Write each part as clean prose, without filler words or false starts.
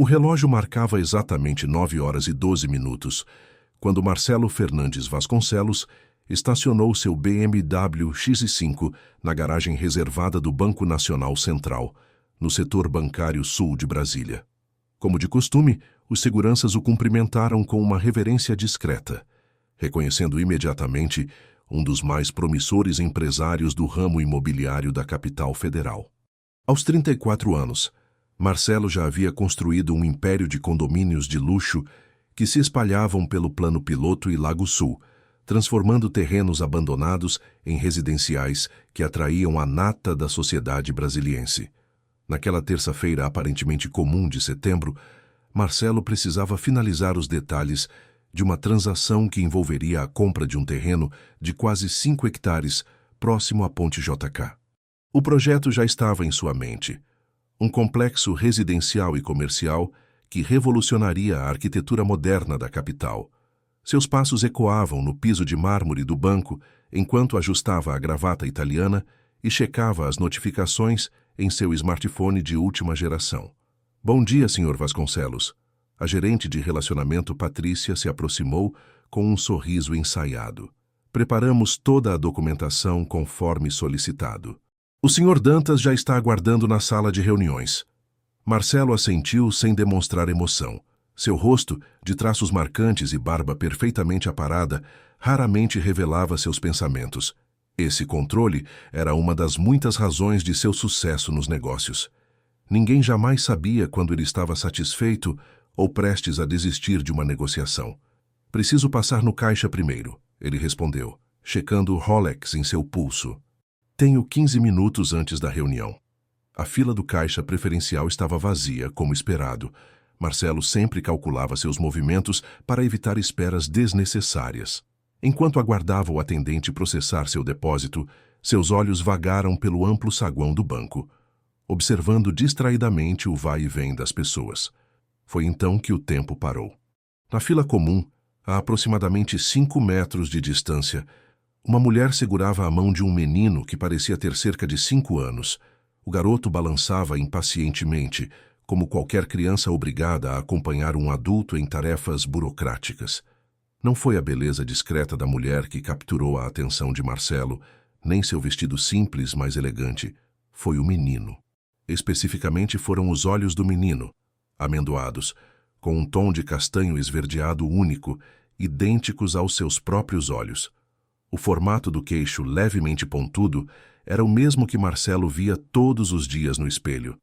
O relógio marcava exatamente 9h12, quando Marcelo Fernandes Vasconcelos estacionou seu BMW X5 na garagem reservada do Banco Nacional Central, no setor bancário sul de Brasília. Como de costume, os seguranças o cumprimentaram com uma reverência discreta, reconhecendo imediatamente um dos mais promissores empresários do ramo imobiliário da capital federal. Aos 34 anos, Marcelo já havia construído um império de condomínios de luxo que se espalhavam pelo Plano Piloto e Lago Sul, transformando terrenos abandonados em residenciais que atraíam a nata da sociedade brasiliense. Naquela terça-feira aparentemente comum de setembro, Marcelo precisava finalizar os detalhes de uma transação que envolveria a compra de um terreno de quase 5 hectares próximo à Ponte JK. O projeto já estava em sua mente. Um complexo residencial e comercial que revolucionaria a arquitetura moderna da capital. Seus passos ecoavam no piso de mármore do banco enquanto ajustava a gravata italiana e checava as notificações em seu smartphone de última geração. Bom dia, Sr. Vasconcelos. A gerente de relacionamento Patrícia se aproximou com um sorriso ensaiado. Preparamos toda a documentação conforme solicitado. O Sr. Dantas já está aguardando na sala de reuniões. Marcelo assentiu sem demonstrar emoção. Seu rosto, de traços marcantes e barba perfeitamente aparada, raramente revelava seus pensamentos. Esse controle era uma das muitas razões de seu sucesso nos negócios. Ninguém jamais sabia quando ele estava satisfeito ou prestes a desistir de uma negociação. Preciso passar no caixa primeiro, ele respondeu, checando o Rolex em seu pulso. Tenho 15 minutos antes da reunião. A fila do caixa preferencial estava vazia, como esperado. Marcelo sempre calculava seus movimentos para evitar esperas desnecessárias. Enquanto aguardava o atendente processar seu depósito, seus olhos vagaram pelo amplo saguão do banco, observando distraidamente o vai e vem das pessoas. Foi então que o tempo parou. Na fila comum, a aproximadamente 5 metros de distância, uma mulher segurava a mão de um menino que parecia ter cerca de 5 anos. O garoto balançava impacientemente, como qualquer criança obrigada a acompanhar um adulto em tarefas burocráticas. Não foi a beleza discreta da mulher que capturou a atenção de Marcelo, nem seu vestido simples, mas elegante. Foi o menino. Especificamente foram os olhos do menino, amendoados, com um tom de castanho esverdeado único, idênticos aos seus próprios olhos. O formato do queixo levemente pontudo era o mesmo que Marcelo via todos os dias no espelho.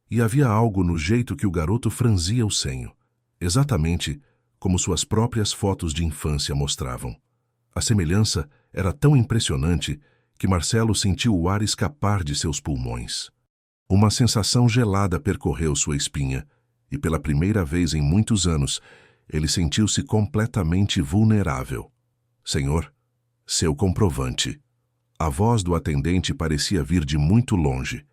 E havia algo no jeito que o garoto franzia o senho, exatamente como suas próprias fotos de infância mostravam. A semelhança era tão impressionante que Marcelo sentiu o ar escapar de seus pulmões. Uma sensação gelada percorreu sua espinha, e pela primeira vez em muitos anos, ele sentiu-se completamente vulnerável. Senhor, seu comprovante. A voz do atendente parecia vir de muito longe.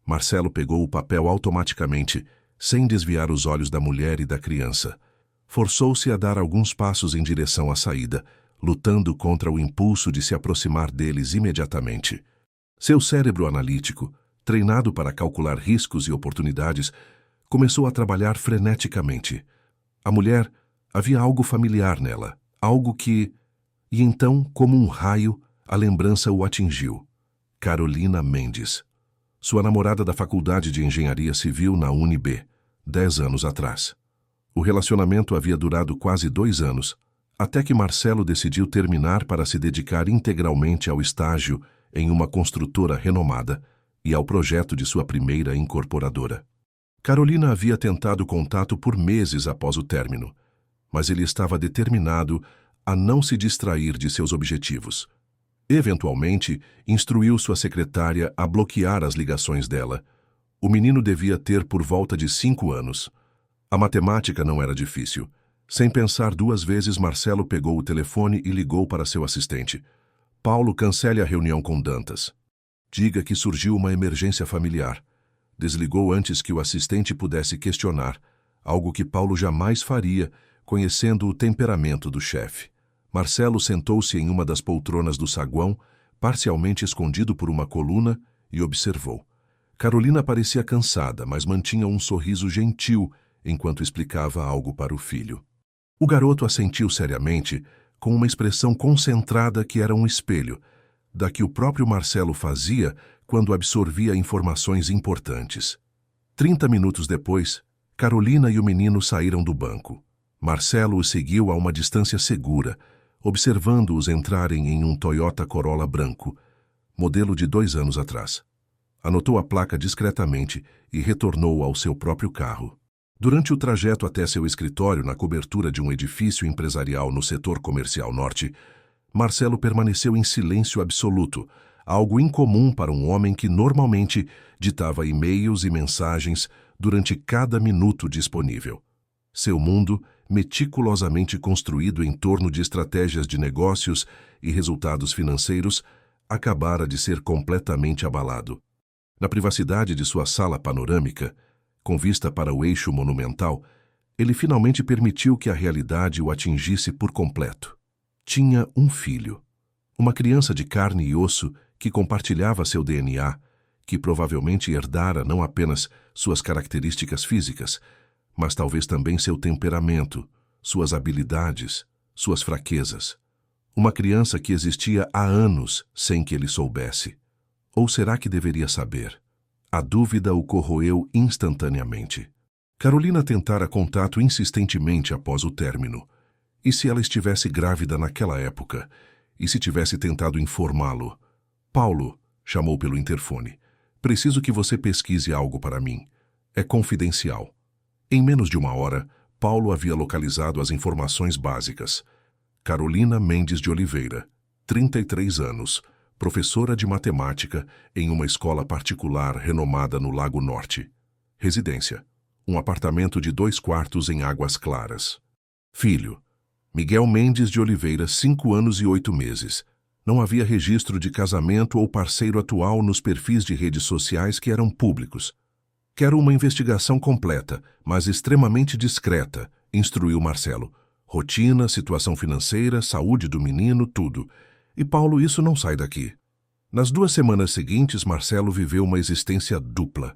Marcelo pegou o papel automaticamente, sem desviar os olhos da mulher e da criança. Forçou-se a dar alguns passos em direção à saída, lutando contra o impulso de se aproximar deles imediatamente. Seu cérebro analítico, treinado para calcular riscos e oportunidades, começou a trabalhar freneticamente. A mulher, havia algo familiar nela, algo que... E então, como um raio, a lembrança o atingiu. Carolina Mendes. Sua namorada da Faculdade de Engenharia Civil na UniB, 10 anos atrás. O relacionamento havia durado quase 2 anos, até que Marcelo decidiu terminar para se dedicar integralmente ao estágio em uma construtora renomada e ao projeto de sua primeira incorporadora. Carolina havia tentado contato por meses após o término, mas ele estava determinado a não se distrair de seus objetivos. Eventualmente, instruiu sua secretária a bloquear as ligações dela. O menino devia ter por volta de 5 anos. A matemática não era difícil. Sem pensar 2 vezes, Marcelo pegou o telefone e ligou para seu assistente. Paulo, cancele a reunião com Dantas. Diga que surgiu uma emergência familiar. Desligou antes que o assistente pudesse questionar, algo que Paulo jamais faria, conhecendo o temperamento do chefe. Marcelo sentou-se em uma das poltronas do saguão, parcialmente escondido por uma coluna, e observou. Carolina parecia cansada, mas mantinha um sorriso gentil enquanto explicava algo para o filho. O garoto assentiu seriamente, com uma expressão concentrada que era um espelho, da que o próprio Marcelo fazia quando absorvia informações importantes. 30 minutos depois, Carolina e o menino saíram do banco. Marcelo os seguiu a uma distância segura, observando-os entrarem em um Toyota Corolla branco, modelo de 2 anos atrás. Anotou a placa discretamente e retornou ao seu próprio carro. Durante o trajeto até seu escritório na cobertura de um edifício empresarial no setor comercial norte, Marcelo permaneceu em silêncio absoluto, algo incomum para um homem que normalmente ditava e-mails e mensagens durante cada minuto disponível. Seu mundo, meticulosamente construído em torno de estratégias de negócios e resultados financeiros, acabara de ser completamente abalado. Na privacidade de sua sala panorâmica, com vista para o eixo monumental, ele finalmente permitiu que a realidade o atingisse por completo. Tinha um filho, uma criança de carne e osso que compartilhava seu DNA, que provavelmente herdara não apenas suas características físicas, mas talvez também seu temperamento, suas habilidades, suas fraquezas. Uma criança que existia há anos sem que ele soubesse. Ou será que deveria saber? A dúvida o corroeu instantaneamente. Carolina tentara contato insistentemente após o término. E se ela estivesse grávida naquela época? E se tivesse tentado informá-lo? Paulo, chamou pelo interfone. Preciso que você pesquise algo para mim. É confidencial. Em menos de 1 hora, Paulo havia localizado as informações básicas. Carolina Mendes de Oliveira, 33 anos, professora de matemática em uma escola particular renomada no Lago Norte. Residência: um apartamento de 2 quartos em Águas Claras. Filho: Miguel Mendes de Oliveira, 5 anos e 8 meses. Não havia registro de casamento ou parceiro atual nos perfis de redes sociais que eram públicos. Quero uma investigação completa, mas extremamente discreta, instruiu Marcelo. Rotina, situação financeira, saúde do menino, tudo. E Paulo, isso não sai daqui. Nas 2 semanas seguintes, Marcelo viveu uma existência dupla.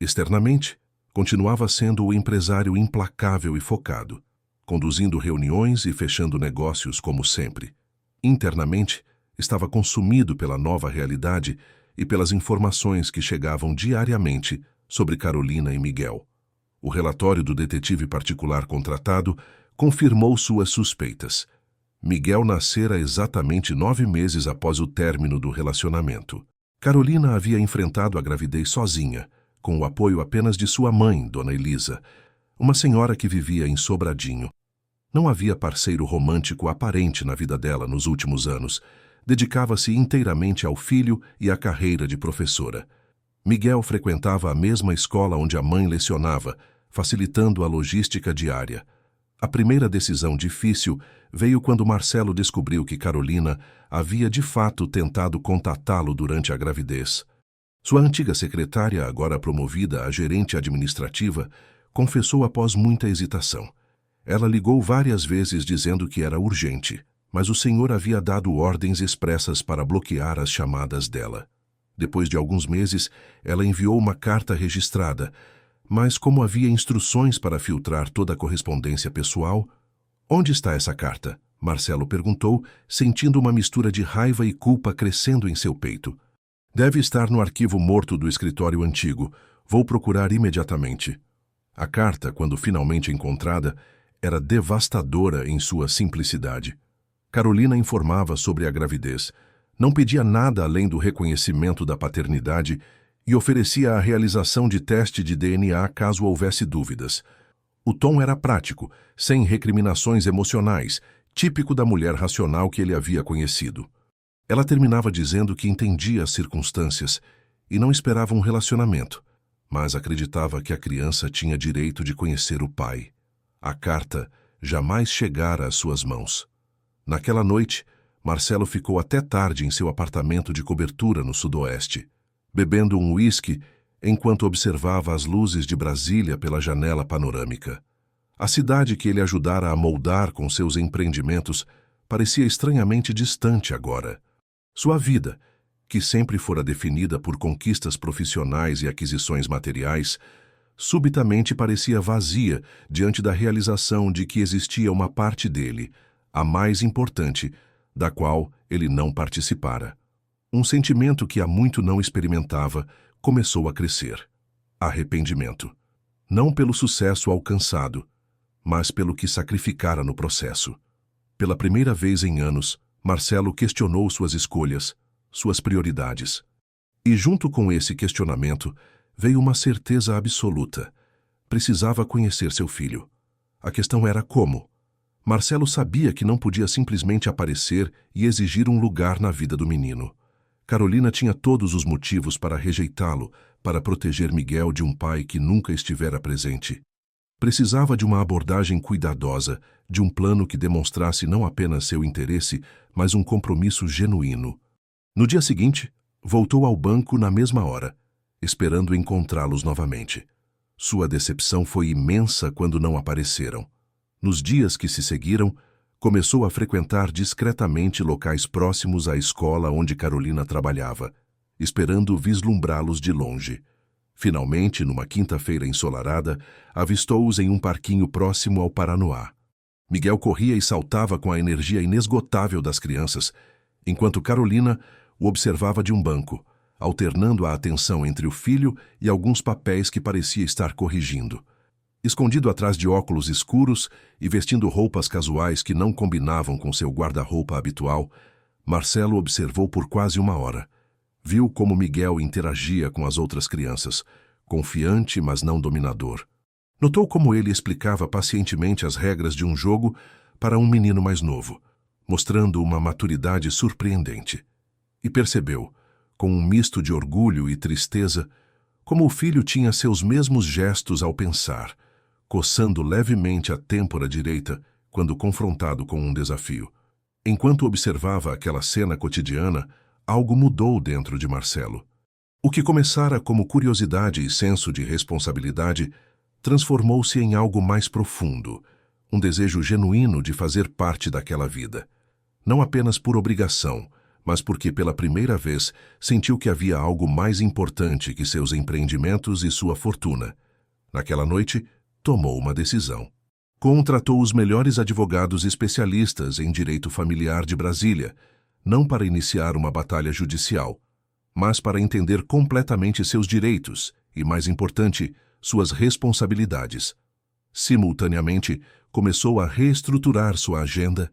Externamente, continuava sendo o empresário implacável e focado, conduzindo reuniões e fechando negócios como sempre. Internamente, estava consumido pela nova realidade e pelas informações que chegavam diariamente sobre Carolina e Miguel. O relatório do detetive particular contratado confirmou suas suspeitas. Miguel nascera exatamente 9 meses após o término do relacionamento. Carolina havia enfrentado a gravidez sozinha, com o apoio apenas de sua mãe, Dona Elisa, uma senhora que vivia em Sobradinho. Não havia parceiro romântico aparente na vida dela nos últimos anos. Dedicava-se inteiramente ao filho e à carreira de professora. Miguel frequentava a mesma escola onde a mãe lecionava, facilitando a logística diária. A primeira decisão difícil veio quando Marcelo descobriu que Carolina havia de fato tentado contatá-lo durante a gravidez. Sua antiga secretária, agora promovida a gerente administrativa, confessou após muita hesitação. Ela ligou várias vezes dizendo que era urgente, mas o senhor havia dado ordens expressas para bloquear as chamadas dela. Depois de alguns meses, ela enviou uma carta registrada, mas como havia instruções para filtrar toda a correspondência pessoal... Onde está essa carta? Marcelo perguntou, sentindo uma mistura de raiva e culpa crescendo em seu peito. Deve estar no arquivo morto do escritório antigo. Vou procurar imediatamente. A carta, quando finalmente encontrada, era devastadora em sua simplicidade. Carolina informava sobre a gravidez. Não pedia nada além do reconhecimento da paternidade e oferecia a realização de teste de DNA caso houvesse dúvidas. O tom era prático, sem recriminações emocionais, típico da mulher racional que ele havia conhecido. Ela terminava dizendo que entendia as circunstâncias e não esperava um relacionamento, mas acreditava que a criança tinha direito de conhecer o pai. A carta jamais chegara às suas mãos. Naquela noite, Marcelo ficou até tarde em seu apartamento de cobertura no sudoeste, bebendo um uísque enquanto observava as luzes de Brasília pela janela panorâmica. A cidade que ele ajudara a moldar com seus empreendimentos parecia estranhamente distante agora. Sua vida, que sempre fora definida por conquistas profissionais e aquisições materiais, subitamente parecia vazia diante da realização de que existia uma parte dele, a mais importante, da qual ele não participara. Um sentimento que há muito não experimentava começou a crescer: arrependimento. Não pelo sucesso alcançado, mas pelo que sacrificara no processo. Pela primeira vez em anos, Marcelo questionou suas escolhas, suas prioridades. E junto com esse questionamento, veio uma certeza absoluta. Precisava conhecer seu filho. A questão era como. Marcelo sabia que não podia simplesmente aparecer e exigir um lugar na vida do menino. Carolina tinha todos os motivos para rejeitá-lo, para proteger Miguel de um pai que nunca estivera presente. Precisava de uma abordagem cuidadosa, de um plano que demonstrasse não apenas seu interesse, mas um compromisso genuíno. No dia seguinte, voltou ao banco na mesma hora, esperando encontrá-los novamente. Sua decepção foi imensa quando não apareceram. Nos dias que se seguiram, começou a frequentar discretamente locais próximos à escola onde Carolina trabalhava, esperando vislumbrá-los de longe. Finalmente, numa quinta-feira ensolarada, avistou-os em um parquinho próximo ao Paranoá. Miguel corria e saltava com a energia inesgotável das crianças, enquanto Carolina o observava de um banco, alternando a atenção entre o filho e alguns papéis que parecia estar corrigindo. Escondido atrás de óculos escuros e vestindo roupas casuais que não combinavam com seu guarda-roupa habitual, Marcelo observou por quase uma hora. Viu como Miguel interagia com as outras crianças, confiante, mas não dominador. Notou como ele explicava pacientemente as regras de um jogo para um menino mais novo, mostrando uma maturidade surpreendente. E percebeu, com um misto de orgulho e tristeza, como o filho tinha seus mesmos gestos ao pensar, coçando levemente a têmpora direita quando confrontado com um desafio. Enquanto observava aquela cena cotidiana, algo mudou dentro de Marcelo. O que começara como curiosidade e senso de responsabilidade transformou-se em algo mais profundo, um desejo genuíno de fazer parte daquela vida. Não apenas por obrigação, mas porque pela primeira vez sentiu que havia algo mais importante que seus empreendimentos e sua fortuna. Naquela noite, tomou uma decisão. Contratou os melhores advogados especialistas em direito familiar de Brasília, não para iniciar uma batalha judicial, mas para entender completamente seus direitos e, mais importante, suas responsabilidades. Simultaneamente, começou a reestruturar sua agenda,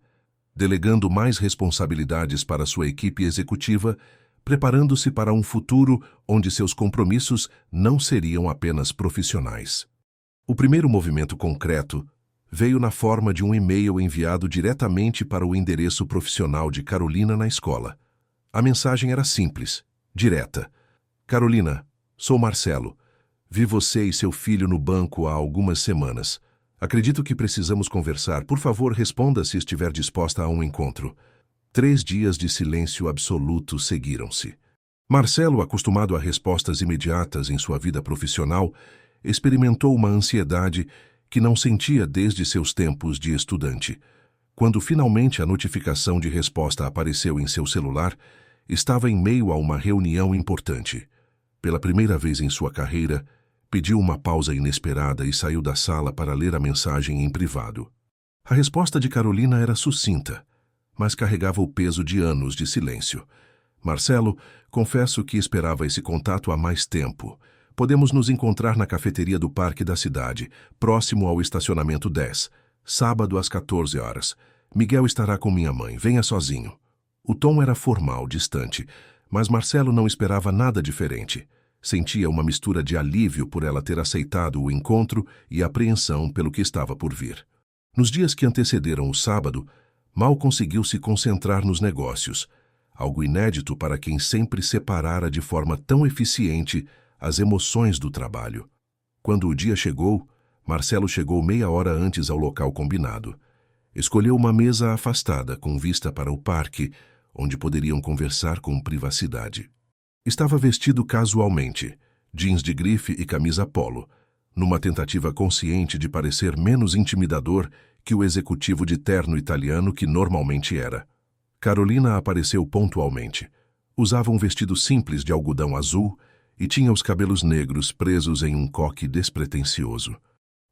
delegando mais responsabilidades para sua equipe executiva, preparando-se para um futuro onde seus compromissos não seriam apenas profissionais. O primeiro movimento concreto veio na forma de um e-mail enviado diretamente para o endereço profissional de Carolina na escola. A mensagem era simples, direta. Carolina, sou Marcelo. Vi você e seu filho no banco há algumas semanas. Acredito que precisamos conversar. Por favor, responda se estiver disposta a um encontro. 3 dias de silêncio absoluto seguiram-se. Marcelo, acostumado a respostas imediatas em sua vida profissional, experimentou uma ansiedade que não sentia desde seus tempos de estudante. Quando finalmente a notificação de resposta apareceu em seu celular, estava em meio a uma reunião importante. Pela primeira vez em sua carreira, pediu uma pausa inesperada e saiu da sala para ler a mensagem em privado. A resposta de Carolina era sucinta, mas carregava o peso de anos de silêncio. Marcelo, confesso que esperava esse contato há mais tempo. Podemos nos encontrar na cafeteria do parque da cidade, próximo ao estacionamento 10, sábado às 14 horas. Miguel estará com minha mãe, venha sozinho. O tom era formal, distante, mas Marcelo não esperava nada diferente. Sentia uma mistura de alívio por ela ter aceitado o encontro e apreensão pelo que estava por vir. Nos dias que antecederam o sábado, mal conseguiu se concentrar nos negócios, algo inédito para quem sempre separara de forma tão eficiente as emoções do trabalho. Quando o dia chegou, Marcelo chegou meia hora antes ao local combinado. Escolheu uma mesa afastada, com vista para o parque, onde poderiam conversar com privacidade. Estava vestido casualmente, jeans de grife e camisa polo, numa tentativa consciente de parecer menos intimidador que o executivo de terno italiano que normalmente era. Carolina apareceu pontualmente. Usava um vestido simples de algodão azul e tinha os cabelos negros presos em um coque despretensioso.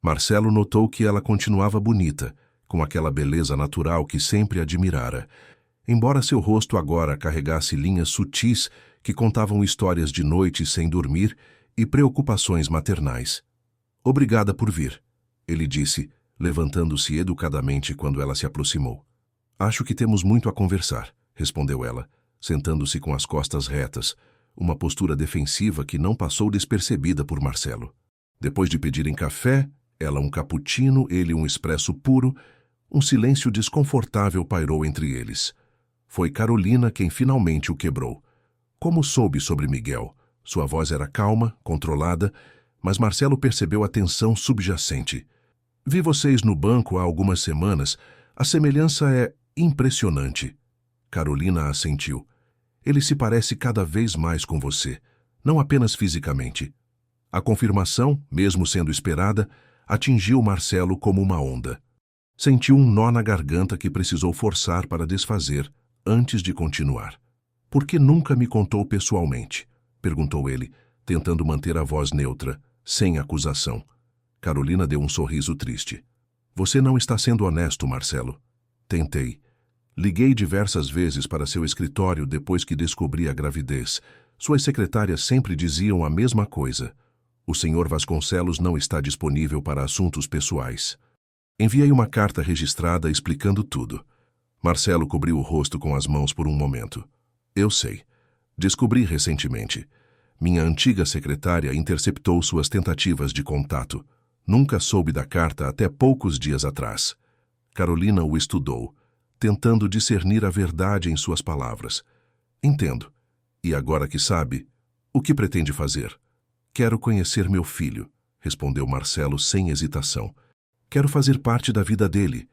Marcelo notou que ela continuava bonita, com aquela beleza natural que sempre admirara, embora seu rosto agora carregasse linhas sutis que contavam histórias de noites sem dormir e preocupações maternais. "Obrigada por vir", ele disse, levantando-se educadamente quando ela se aproximou. "Acho que temos muito a conversar", respondeu ela, sentando-se com as costas retas, uma postura defensiva que não passou despercebida por Marcelo. Depois de pedirem café, ela um cappuccino, ele um expresso puro, um silêncio desconfortável pairou entre eles. Foi Carolina quem finalmente o quebrou. Como soube sobre Miguel? Sua voz era calma, controlada, mas Marcelo percebeu a tensão subjacente. "Vi vocês no banco há algumas semanas. A semelhança é impressionante." Carolina assentiu. "Ele se parece cada vez mais com você, não apenas fisicamente." A confirmação, mesmo sendo esperada, atingiu Marcelo como uma onda. Sentiu um nó na garganta que precisou forçar para desfazer, antes de continuar. "Por que nunca me contou pessoalmente?" perguntou ele, tentando manter a voz neutra, sem acusação. Carolina deu um sorriso triste. "Você não está sendo honesto, Marcelo." "Tentei. Liguei diversas vezes para seu escritório depois que descobri a gravidez. Suas secretárias sempre diziam a mesma coisa. O Sr. Vasconcelos não está disponível para assuntos pessoais. Enviei uma carta registrada explicando tudo." Marcelo cobriu o rosto com as mãos por um momento. "Eu sei. Descobri recentemente. Minha antiga secretária interceptou suas tentativas de contato. Nunca soube da carta até poucos dias atrás." Carolina o estudou, tentando discernir a verdade em suas palavras. "Entendo. E agora que sabe, o que pretende fazer?" "Quero conhecer meu filho", respondeu Marcelo sem hesitação. "Quero fazer parte da vida dele."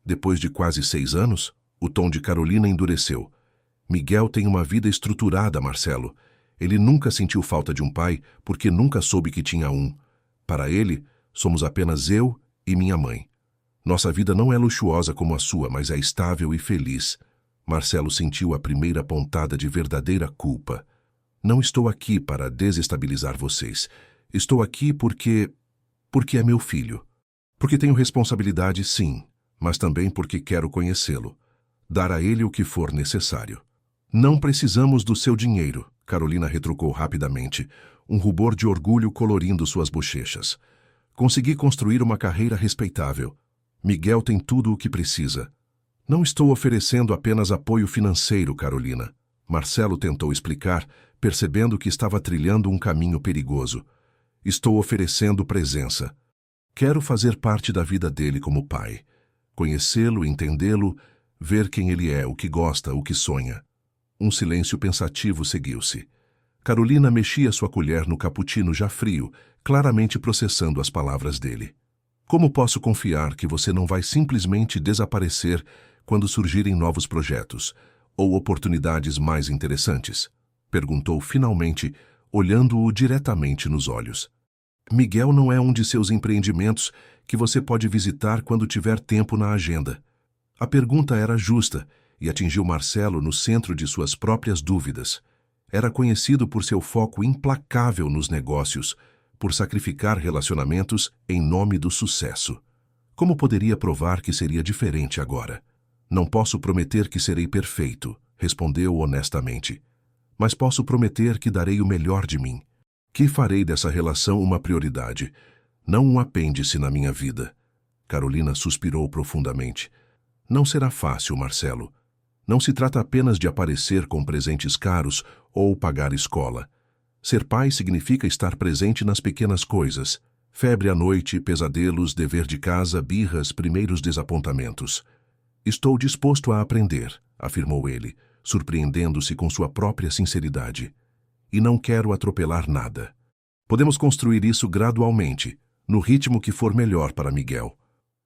Depois de quase 6 anos, o tom de Carolina endureceu. "Miguel tem uma vida estruturada, Marcelo. Ele nunca sentiu falta de um pai porque nunca soube que tinha um. Para ele, somos apenas eu e minha mãe. Nossa vida não é luxuosa como a sua, mas é estável e feliz." Marcelo sentiu a primeira pontada de verdadeira culpa. "Não estou aqui para desestabilizar vocês. Estou aqui porque é meu filho. Porque tenho responsabilidade, sim, mas também porque quero conhecê-lo. Dar a ele o que for necessário." "Não precisamos do seu dinheiro", Carolina retrucou rapidamente, um rubor de orgulho colorindo suas bochechas. "Consegui construir uma carreira respeitável. Miguel tem tudo o que precisa." "Não estou oferecendo apenas apoio financeiro, Carolina." Marcelo tentou explicar, percebendo que estava trilhando um caminho perigoso. "Estou oferecendo presença. Quero fazer parte da vida dele como pai. Conhecê-lo, entendê-lo, ver quem ele é, o que gosta, o que sonha." Um silêncio pensativo seguiu-se. Carolina mexia sua colher no cappuccino já frio, claramente processando as palavras dele. "Como posso confiar que você não vai simplesmente desaparecer quando surgirem novos projetos ou oportunidades mais interessantes?" perguntou finalmente, olhando-o diretamente nos olhos. "Miguel não é um de seus empreendimentos que você pode visitar quando tiver tempo na agenda." A pergunta era justa e atingiu Marcelo no centro de suas próprias dúvidas. Era conhecido por seu foco implacável nos negócios, por sacrificar relacionamentos em nome do sucesso. Como poderia provar que seria diferente agora? "Não posso prometer que serei perfeito", respondeu honestamente. "Mas posso prometer que darei o melhor de mim. Que farei dessa relação uma prioridade, não um apêndice na minha vida." Carolina suspirou profundamente. "Não será fácil, Marcelo. Não se trata apenas de aparecer com presentes caros ou pagar escola. Ser pai significa estar presente nas pequenas coisas. Febre à noite, pesadelos, dever de casa, birras, primeiros desapontamentos." "Estou disposto a aprender", afirmou ele, surpreendendo-se com sua própria sinceridade. "E não quero atropelar nada. Podemos construir isso gradualmente, no ritmo que for melhor para Miguel."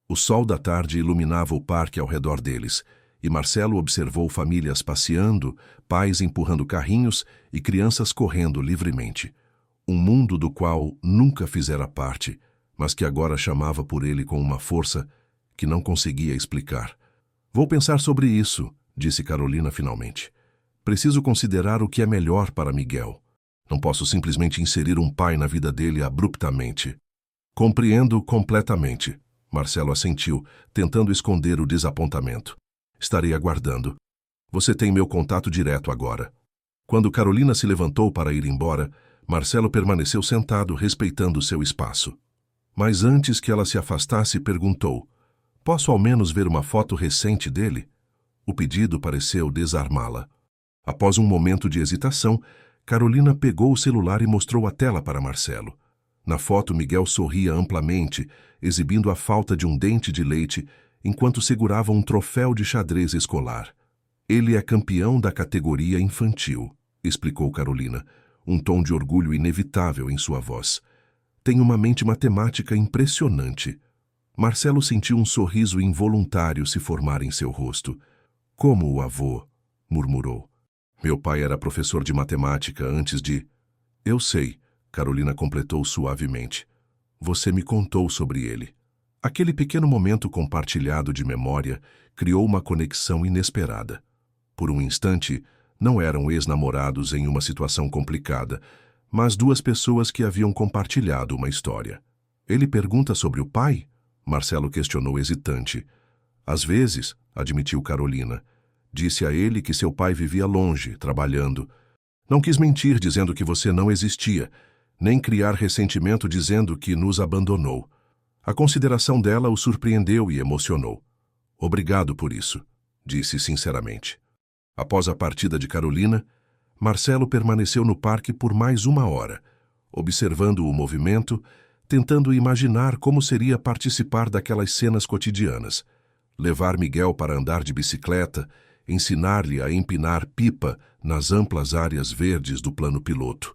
O sol da tarde iluminava o parque ao redor deles, e Marcelo observou famílias passeando, pais empurrando carrinhos e crianças correndo livremente. Um mundo do qual nunca fizera parte, mas que agora chamava por ele com uma força que não conseguia explicar. "Vou pensar sobre isso", disse Carolina finalmente. "Preciso considerar o que é melhor para Miguel." Não posso simplesmente inserir um pai na vida dele abruptamente. Compreendo completamente. Marcelo assentiu, tentando esconder o desapontamento. Estarei aguardando. Você tem meu contato direto agora. Quando Carolina se levantou para ir embora, Marcelo permaneceu sentado, respeitando seu espaço. Mas antes que ela se afastasse, perguntou: posso ao menos ver uma foto recente dele? O pedido pareceu desarmá-la. Após um momento de hesitação, Carolina pegou o celular e mostrou a tela para Marcelo. Na foto, Miguel sorria amplamente, exibindo a falta de um dente de leite, enquanto segurava um troféu de xadrez escolar. Ele é campeão da categoria infantil, explicou Carolina, um tom de orgulho inevitável em sua voz. Tem uma mente matemática impressionante. Marcelo sentiu um sorriso involuntário se formar em seu rosto. Como o avô, murmurou. Meu pai era professor de matemática antes de... Eu sei, Carolina completou suavemente. Você me contou sobre ele. Aquele pequeno momento compartilhado de memória criou uma conexão inesperada. Por um instante, não eram ex-namorados em uma situação complicada, mas duas pessoas que haviam compartilhado uma história. Ele pergunta sobre o pai? Marcelo questionou hesitante. Às vezes, admitiu Carolina. Disse a ele que seu pai vivia longe, trabalhando. Não quis mentir dizendo que você não existia, nem criar ressentimento dizendo que nos abandonou. A consideração dela o surpreendeu e emocionou. Obrigado por isso, disse sinceramente. Após a partida de Carolina, Marcelo permaneceu no parque por mais 1 hora, observando o movimento, tentando imaginar como seria participar daquelas cenas cotidianas. Levar Miguel para andar de bicicleta, ensinar-lhe a empinar pipa nas amplas áreas verdes do plano piloto,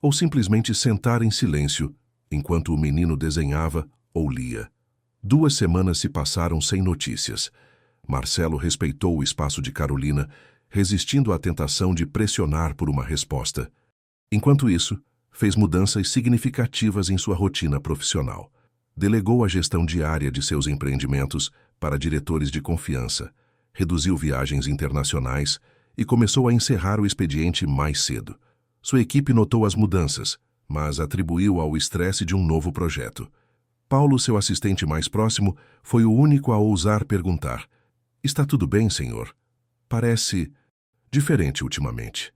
ou simplesmente sentar em silêncio enquanto o menino desenhava ou lia. 2 semanas se passaram sem notícias. Marcelo respeitou o espaço de Carolina, resistindo à tentação de pressionar por uma resposta. Enquanto isso, fez mudanças significativas em sua rotina profissional. Delegou a gestão diária de seus empreendimentos para diretores de confiança, reduziu viagens internacionais e começou a encerrar o expediente mais cedo. Sua equipe notou as mudanças, mas atribuiu ao estresse de um novo projeto. Paulo, seu assistente mais próximo, foi o único a ousar perguntar: está tudo bem, senhor? Parece diferente ultimamente.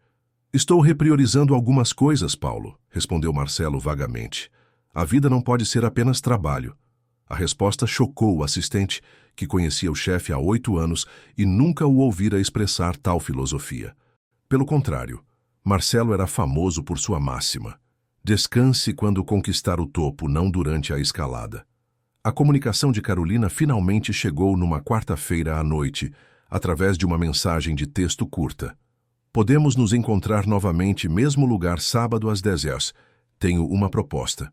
Estou repriorizando algumas coisas, Paulo, respondeu Marcelo vagamente. A vida não pode ser apenas trabalho. A resposta chocou o assistente, que conhecia o chefe há 8 anos e nunca o ouvira expressar tal filosofia. Pelo contrário, Marcelo era famoso por sua máxima: descanse quando conquistar o topo, não durante a escalada. A comunicação de Carolina finalmente chegou numa quarta-feira à noite, através de uma mensagem de texto curta. Podemos nos encontrar novamente, mesmo lugar, sábado às 10 horas. Tenho uma proposta.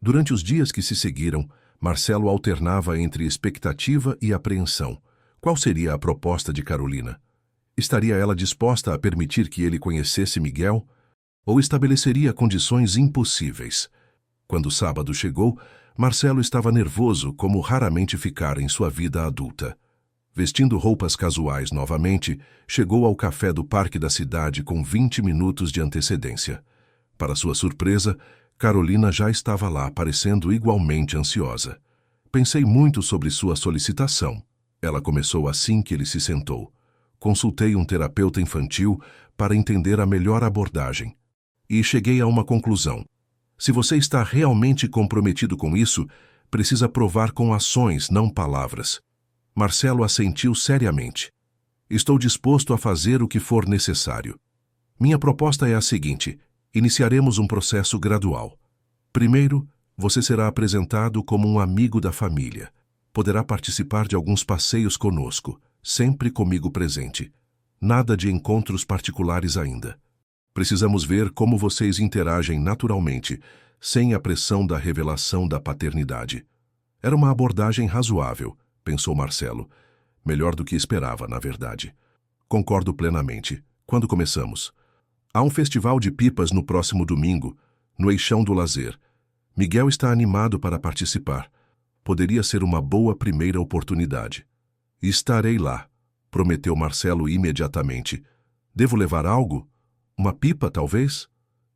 Durante os dias que se seguiram, Marcelo alternava entre expectativa e apreensão. Qual seria a proposta de Carolina? Estaria ela disposta a permitir que ele conhecesse Miguel? Ou estabeleceria condições impossíveis? Quando o sábado chegou, Marcelo estava nervoso como raramente ficara em sua vida adulta. Vestindo roupas casuais novamente, chegou ao café do parque da cidade com 20 minutos de antecedência. Para sua surpresa, Carolina já estava lá, parecendo igualmente ansiosa. Pensei muito sobre sua solicitação. Ela começou assim que ele se sentou. Consultei um terapeuta infantil para entender a melhor abordagem. E cheguei a uma conclusão. Se você está realmente comprometido com isso, precisa provar com ações, não palavras. Marcelo assentiu seriamente. Estou disposto a fazer o que for necessário. Minha proposta é a seguinte: iniciaremos um processo gradual. Primeiro, você será apresentado como um amigo da família. Poderá participar de alguns passeios conosco, sempre comigo presente. Nada de encontros particulares ainda. Precisamos ver como vocês interagem naturalmente, sem a pressão da revelação da paternidade. Era uma abordagem razoável, pensou Marcelo. Melhor do que esperava, na verdade. Concordo plenamente. Quando começamos? Há um festival de pipas no próximo domingo, no Eixão do Lazer. Miguel está animado para participar. Poderia ser uma boa primeira oportunidade. Estarei lá, prometeu Marcelo imediatamente. Devo levar algo? Uma pipa, talvez?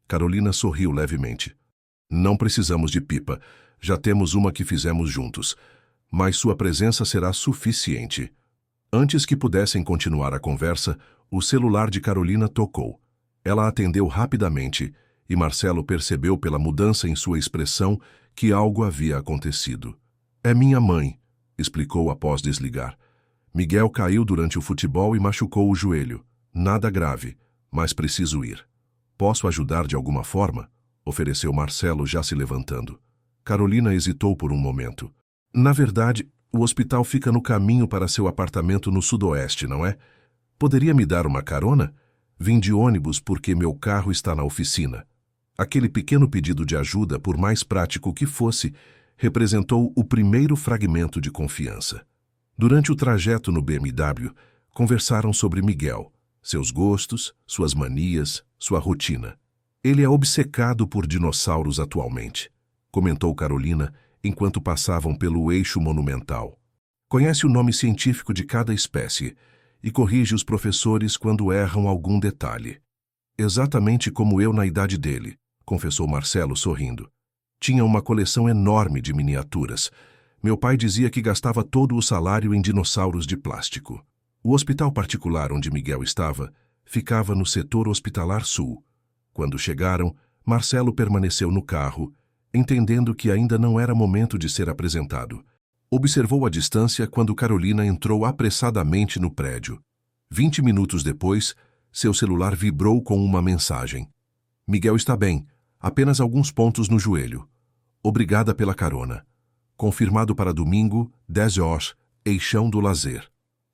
Carolina sorriu levemente. Não precisamos de pipa. Já temos uma que fizemos juntos. Mas sua presença será suficiente. Antes que pudessem continuar a conversa, o celular de Carolina tocou. Ela atendeu rapidamente e Marcelo percebeu pela mudança em sua expressão que algo havia acontecido. É minha mãe, explicou após desligar. Miguel caiu durante o futebol e machucou o joelho. Nada grave, mas preciso ir. Posso ajudar de alguma forma? Ofereceu Marcelo, já se levantando. Carolina hesitou por um momento. Na verdade, o hospital fica no caminho para seu apartamento no sudoeste, não é? Poderia me dar uma carona? Vim de ônibus porque meu carro está na oficina. Aquele pequeno pedido de ajuda, por mais prático que fosse, representou o primeiro fragmento de confiança. Durante o trajeto no BMW, conversaram sobre Miguel, seus gostos, suas manias, sua rotina. Ele é obcecado por dinossauros atualmente, comentou Carolina enquanto passavam pelo eixo monumental. Conhece o nome científico de cada espécie e corrige os professores quando erram algum detalhe. Exatamente como eu na idade dele, confessou Marcelo sorrindo. Tinha uma coleção enorme de miniaturas. Meu pai dizia que gastava todo o salário em dinossauros de plástico. O hospital particular onde Miguel estava ficava no setor hospitalar sul. Quando chegaram, Marcelo permaneceu no carro, entendendo que ainda não era momento de ser apresentado. Observou a distância quando Carolina entrou apressadamente no prédio. 20 minutos depois, seu celular vibrou com uma mensagem. Miguel está bem, apenas alguns pontos no joelho. Obrigada pela carona. Confirmado para domingo, 10 horas, Eixão do Lazer.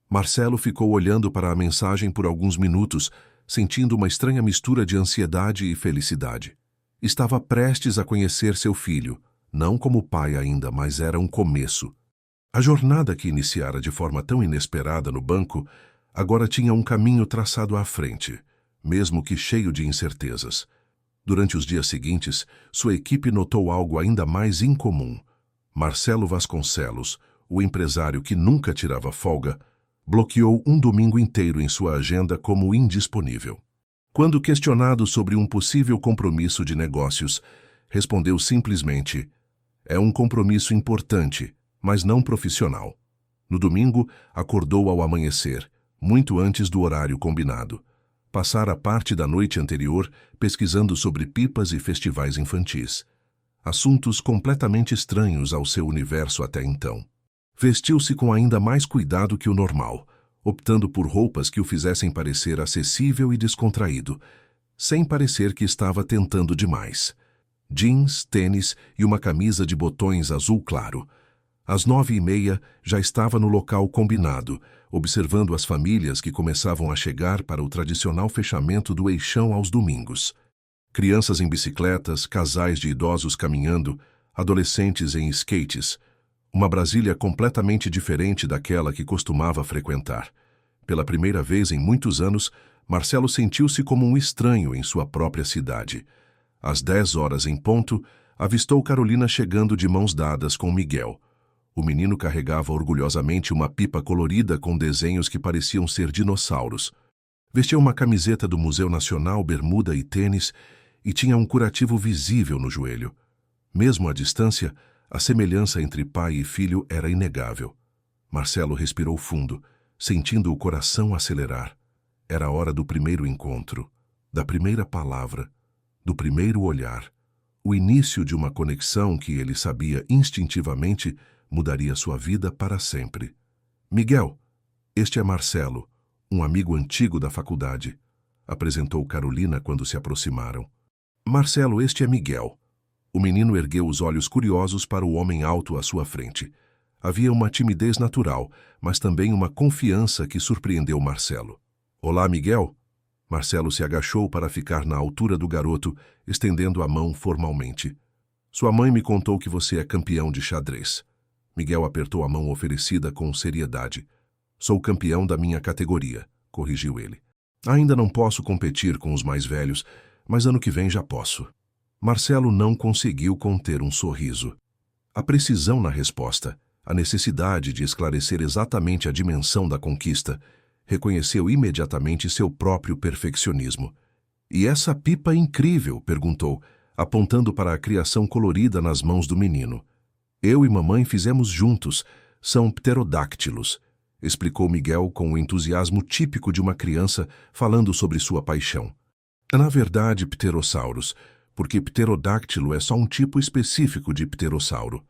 Marcelo ficou olhando para a mensagem por alguns minutos, sentindo uma estranha mistura de ansiedade e felicidade. Estava prestes a conhecer seu filho, não como pai ainda, mas era um começo. A jornada que iniciara de forma tão inesperada no banco, agora tinha um caminho traçado à frente, mesmo que cheio de incertezas. Durante os dias seguintes, sua equipe notou algo ainda mais incomum. Marcelo Vasconcelos, o empresário que nunca tirava folga, bloqueou um domingo inteiro em sua agenda como indisponível. Quando questionado sobre um possível compromisso de negócios, respondeu simplesmente: é um compromisso importante, mas não profissional. No domingo, acordou ao amanhecer, muito antes do horário combinado. Passara parte da noite anterior pesquisando sobre pipas e festivais infantis. Assuntos completamente estranhos ao seu universo até então. Vestiu-se com ainda mais cuidado que o normal, optando por roupas que o fizessem parecer acessível e descontraído, sem parecer que estava tentando demais. Jeans, tênis e uma camisa de botões azul claro. Às 9h30 já estava no local combinado, observando as famílias que começavam a chegar para o tradicional fechamento do Eixão aos domingos. Crianças em bicicletas, casais de idosos caminhando, adolescentes em skates. Uma Brasília completamente diferente daquela que costumava frequentar. Pela primeira vez em muitos anos, Marcelo sentiu-se como um estranho em sua própria cidade. Às 10 horas em ponto, avistou Carolina chegando de mãos dadas com Miguel. O menino carregava orgulhosamente uma pipa colorida com desenhos que pareciam ser dinossauros. Vestia uma camiseta do Museu Nacional, bermuda e tênis, e tinha um curativo visível no joelho. Mesmo à distância, a semelhança entre pai e filho era inegável. Marcelo respirou fundo, sentindo o coração acelerar. Era a hora do primeiro encontro, da primeira palavra, do primeiro olhar, o início de uma conexão que ele sabia instintivamente mudaria sua vida para sempre. Miguel, este é Marcelo, um amigo antigo da faculdade, apresentou Carolina quando se aproximaram. Marcelo, este é Miguel. O menino ergueu os olhos curiosos para o homem alto à sua frente. Havia uma timidez natural, mas também uma confiança que surpreendeu Marcelo. Olá, Miguel. Marcelo se agachou para ficar na altura do garoto, estendendo a mão formalmente. Sua mãe me contou que você é campeão de xadrez. Miguel apertou a mão oferecida com seriedade. Sou campeão da minha categoria, corrigiu ele. Ainda não posso competir com os mais velhos, mas ano que vem já posso. Marcelo não conseguiu conter um sorriso. A precisão na resposta, a necessidade de esclarecer exatamente a dimensão da conquista, reconheceu imediatamente seu próprio perfeccionismo. E essa pipa incrível? Perguntou, apontando para a criação colorida nas mãos do menino. Eu e mamãe fizemos juntos. São pterodáctilos, explicou Miguel com o entusiasmo típico de uma criança falando sobre sua paixão. Na verdade, pterossauros, porque pterodáctilo é só um tipo específico de pterossauro.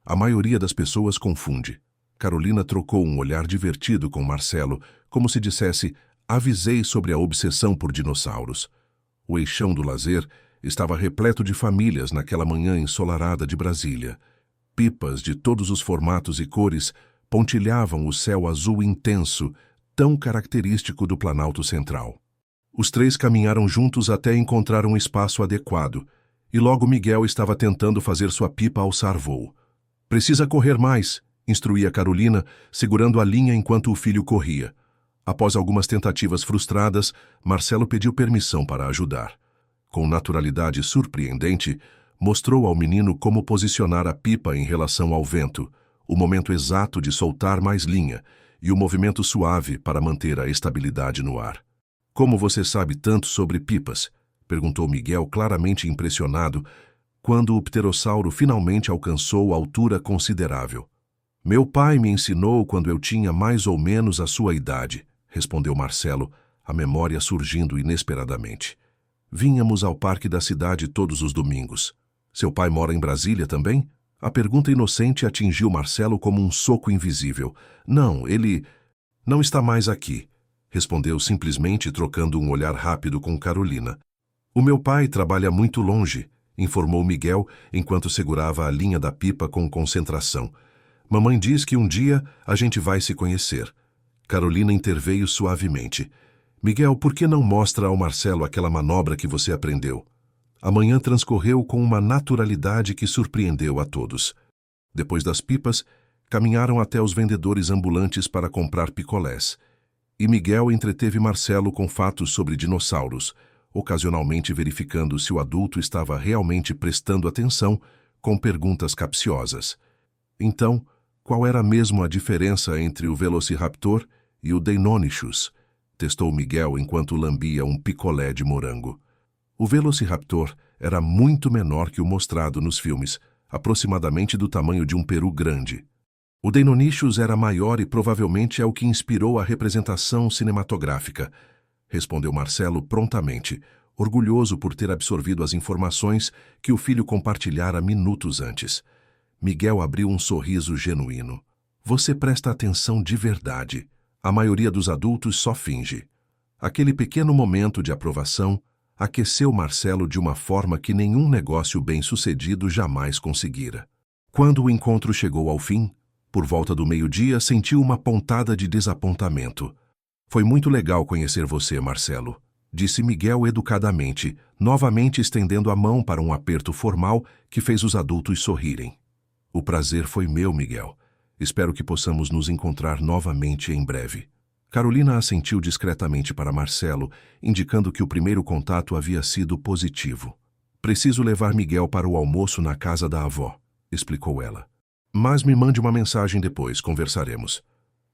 A maioria das pessoas confunde. Carolina trocou um olhar divertido com Marcelo, como se dissesse: avisei sobre a obsessão por dinossauros. O eixão do lazer estava repleto de famílias naquela manhã ensolarada de Brasília. Pipas de todos os formatos e cores pontilhavam o céu azul intenso, tão característico do Planalto Central. Os três caminharam juntos até encontrar um espaço adequado, e logo Miguel estava tentando fazer sua pipa alçar voo. Precisa correr mais, instruía Carolina, segurando a linha enquanto o filho corria. Após algumas tentativas frustradas, Marcelo pediu permissão para ajudar. Com naturalidade surpreendente, mostrou ao menino como posicionar a pipa em relação ao vento, o momento exato de soltar mais linha e o movimento suave para manter a estabilidade no ar. Como você sabe tanto sobre pipas? Perguntou Miguel, claramente impressionado, quando o pterossauro finalmente alcançou altura considerável. Meu pai me ensinou quando eu tinha mais ou menos a sua idade, respondeu Marcelo, a memória surgindo inesperadamente. Vínhamos ao parque da cidade todos os domingos. Seu pai mora em Brasília também? A pergunta inocente atingiu Marcelo como um soco invisível. Não, ele não está mais aqui, respondeu simplesmente trocando um olhar rápido com Carolina. O meu pai trabalha muito longe, informou Miguel enquanto segurava a linha da pipa com concentração. Mamãe diz que um dia a gente vai se conhecer. Carolina interveio suavemente. Miguel, por que não mostra ao Marcelo aquela manobra que você aprendeu? A manhã transcorreu com uma naturalidade que surpreendeu a todos. Depois das pipas, caminharam até os vendedores ambulantes para comprar picolés. E Miguel entreteve Marcelo com fatos sobre dinossauros, ocasionalmente verificando se o adulto estava realmente prestando atenção com perguntas capciosas. Então, qual era mesmo a diferença entre o Velociraptor e o Deinonychus? Testou Miguel enquanto lambia um picolé de morango. O Velociraptor era muito menor que o mostrado nos filmes, aproximadamente do tamanho de um peru grande. O Deinonychus era maior e provavelmente é o que inspirou a representação cinematográfica, respondeu Marcelo prontamente, orgulhoso por ter absorvido as informações que o filho compartilhara minutos antes. Miguel abriu um sorriso genuíno. Você presta atenção de verdade. A maioria dos adultos só finge. Aquele pequeno momento de aprovação aqueceu Marcelo de uma forma que nenhum negócio bem-sucedido jamais conseguira. Quando o encontro chegou ao fim, por volta do meio-dia, sentiu uma pontada de desapontamento. Foi muito legal conhecer você, Marcelo, disse Miguel educadamente, novamente estendendo a mão para um aperto formal que fez os adultos sorrirem. O prazer foi meu, Miguel. Espero que possamos nos encontrar novamente em breve. Carolina assentiu discretamente para Marcelo, indicando que o primeiro contato havia sido positivo. Preciso levar Miguel para o almoço na casa da avó, explicou ela. Mas me mande uma mensagem depois, conversaremos.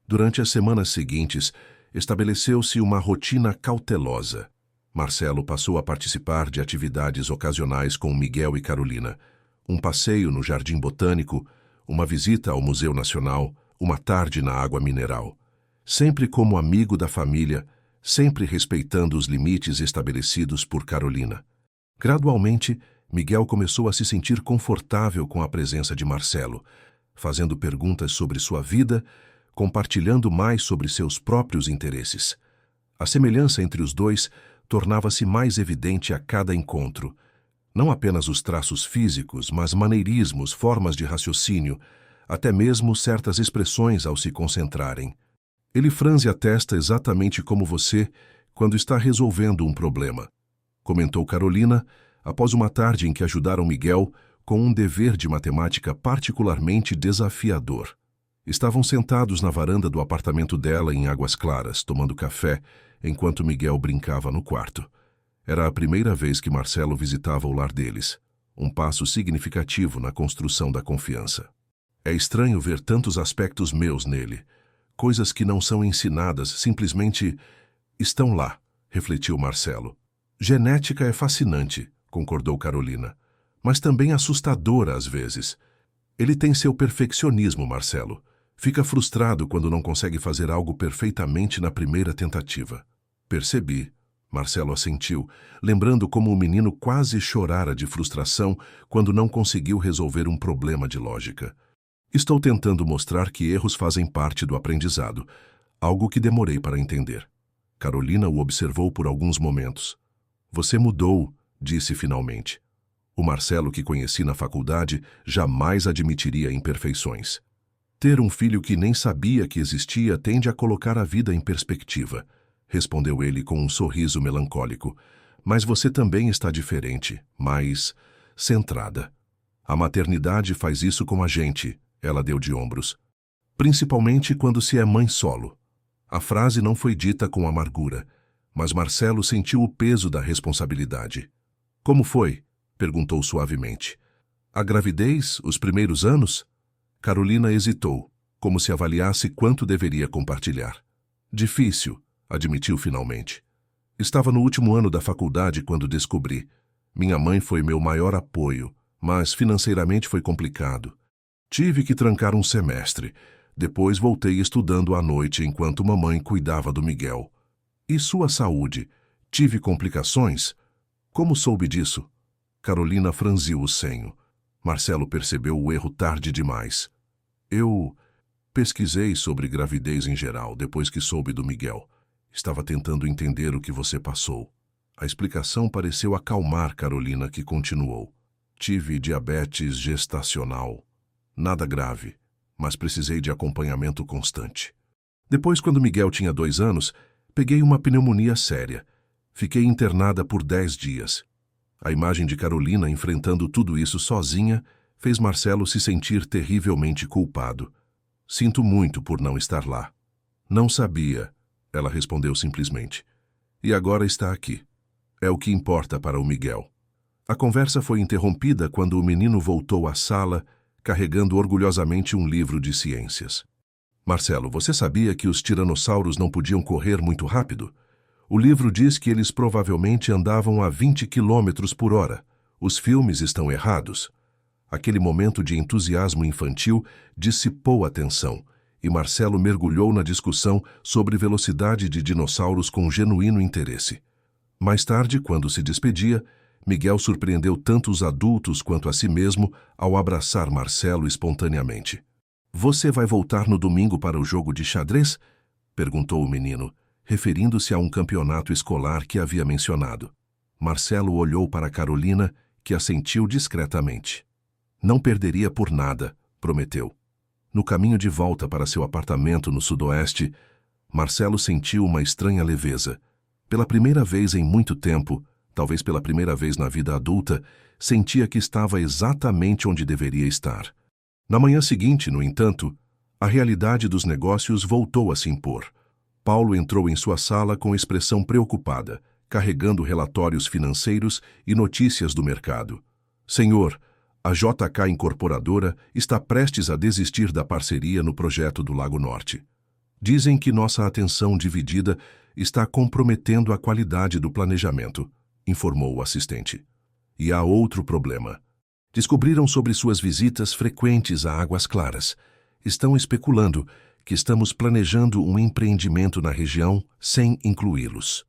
Durante as semanas seguintes, estabeleceu-se uma rotina cautelosa. Marcelo passou a participar de atividades ocasionais com Miguel e Carolina. Um passeio no Jardim Botânico, uma visita ao Museu Nacional, uma tarde na água mineral. Sempre como amigo da família, sempre respeitando os limites estabelecidos por Carolina. Gradualmente, Miguel começou a se sentir confortável com a presença de Marcelo, fazendo perguntas sobre sua vida, compartilhando mais sobre seus próprios interesses. A semelhança entre os dois tornava-se mais evidente a cada encontro. Não apenas os traços físicos, mas maneirismos, formas de raciocínio, até mesmo certas expressões ao se concentrarem. Ele franze a testa exatamente como você quando está resolvendo um problema, comentou Carolina, após uma tarde em que ajudaram Miguel com um dever de matemática particularmente desafiador. Estavam sentados na varanda do apartamento dela em Águas Claras, tomando café, enquanto Miguel brincava no quarto. Era a primeira vez que Marcelo visitava o lar deles, um passo significativo na construção da confiança. É estranho ver tantos aspectos meus nele, coisas que não são ensinadas, simplesmente estão lá, refletiu Marcelo. Genética é fascinante, concordou Carolina, mas também assustadora às vezes. Ele tem seu perfeccionismo, Marcelo. Fica frustrado quando não consegue fazer algo perfeitamente na primeira tentativa. Percebi. Marcelo assentiu, lembrando como o menino quase chorara de frustração quando não conseguiu resolver um problema de lógica. Estou tentando mostrar que erros fazem parte do aprendizado, algo que demorei para entender. Carolina o observou por alguns momentos. Você mudou, disse finalmente. O Marcelo que conheci na faculdade jamais admitiria imperfeições. Ter um filho que nem sabia que existia tende a colocar a vida em perspectiva, respondeu ele com um sorriso melancólico. Mas você também está diferente, mais centrada. A maternidade faz isso com a gente, ela deu de ombros. Principalmente quando se é mãe solo. A frase não foi dita com amargura, mas Marcelo sentiu o peso da responsabilidade. Como foi? Perguntou suavemente. A gravidez, os primeiros anos? Carolina hesitou, como se avaliasse quanto deveria compartilhar. Difícil, admitiu finalmente. Estava no último ano da faculdade quando descobri. Minha mãe foi meu maior apoio, mas financeiramente foi complicado. Tive que trancar um semestre. Depois voltei estudando à noite enquanto mamãe cuidava do Miguel. E sua saúde? Tive complicações? Como soube disso? Carolina franziu o senho. Marcelo percebeu o erro tarde demais. Eu pesquisei sobre gravidez em geral depois que soube do Miguel. Estava tentando entender o que você passou. A explicação pareceu acalmar Carolina, que continuou. Tive diabetes gestacional. Nada grave, mas precisei de acompanhamento constante. Depois, quando Miguel tinha 2 anos, peguei uma pneumonia séria. Fiquei internada por 10 dias. A imagem de Carolina enfrentando tudo isso sozinha fez Marcelo se sentir terrivelmente culpado. Sinto muito por não estar lá. Não sabia, ela respondeu simplesmente. E agora está aqui. É o que importa para o Miguel. A conversa foi interrompida quando o menino voltou à sala, carregando orgulhosamente um livro de ciências. Marcelo, você sabia que os tiranossauros não podiam correr muito rápido? O livro diz que eles provavelmente andavam a 20 quilômetros por hora. Os filmes estão errados. Aquele momento de entusiasmo infantil dissipou a tensão, e Marcelo mergulhou na discussão sobre velocidade de dinossauros com genuíno interesse. Mais tarde, quando se despedia, Miguel surpreendeu tanto os adultos quanto a si mesmo ao abraçar Marcelo espontaneamente. Você vai voltar no domingo para o jogo de xadrez? Perguntou o menino, referindo-se a um campeonato escolar que havia mencionado. Marcelo olhou para Carolina, que assentiu discretamente. Não perderia por nada, prometeu. No caminho de volta para seu apartamento no sudoeste, Marcelo sentiu uma estranha leveza. Pela primeira vez em muito tempo, talvez pela primeira vez na vida adulta, sentia que estava exatamente onde deveria estar. Na manhã seguinte, no entanto, a realidade dos negócios voltou a se impor. Paulo entrou em sua sala com expressão preocupada, carregando relatórios financeiros e notícias do mercado. Senhor, a JK Incorporadora está prestes a desistir da parceria no projeto do Lago Norte. Dizem que nossa atenção dividida está comprometendo a qualidade do planejamento, informou o assistente. E há outro problema. Descobriram sobre suas visitas frequentes a Águas Claras. Estão especulando que estamos planejando um empreendimento na região sem incluí-los.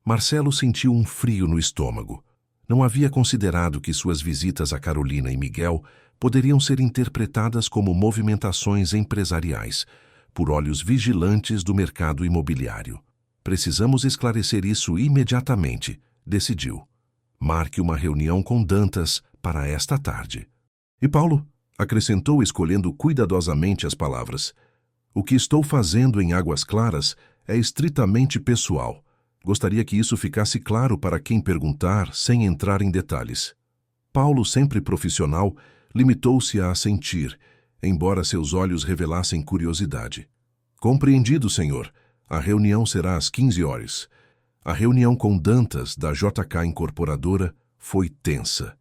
Marcelo sentiu um frio no estômago. Não havia considerado que suas visitas a Carolina e Miguel poderiam ser interpretadas como movimentações empresariais, por olhos vigilantes do mercado imobiliário. Precisamos esclarecer isso imediatamente, decidiu. Marque uma reunião com Dantas para esta tarde. E Paulo, acrescentou escolhendo cuidadosamente as palavras, o que estou fazendo em Águas Claras é estritamente pessoal. Gostaria que isso ficasse claro para quem perguntar, sem entrar em detalhes. Paulo, sempre profissional, limitou-se a assentir, embora seus olhos revelassem curiosidade. Compreendido, senhor. A reunião será às 15 horas. A reunião com Dantas, da JK Incorporadora, foi tensa.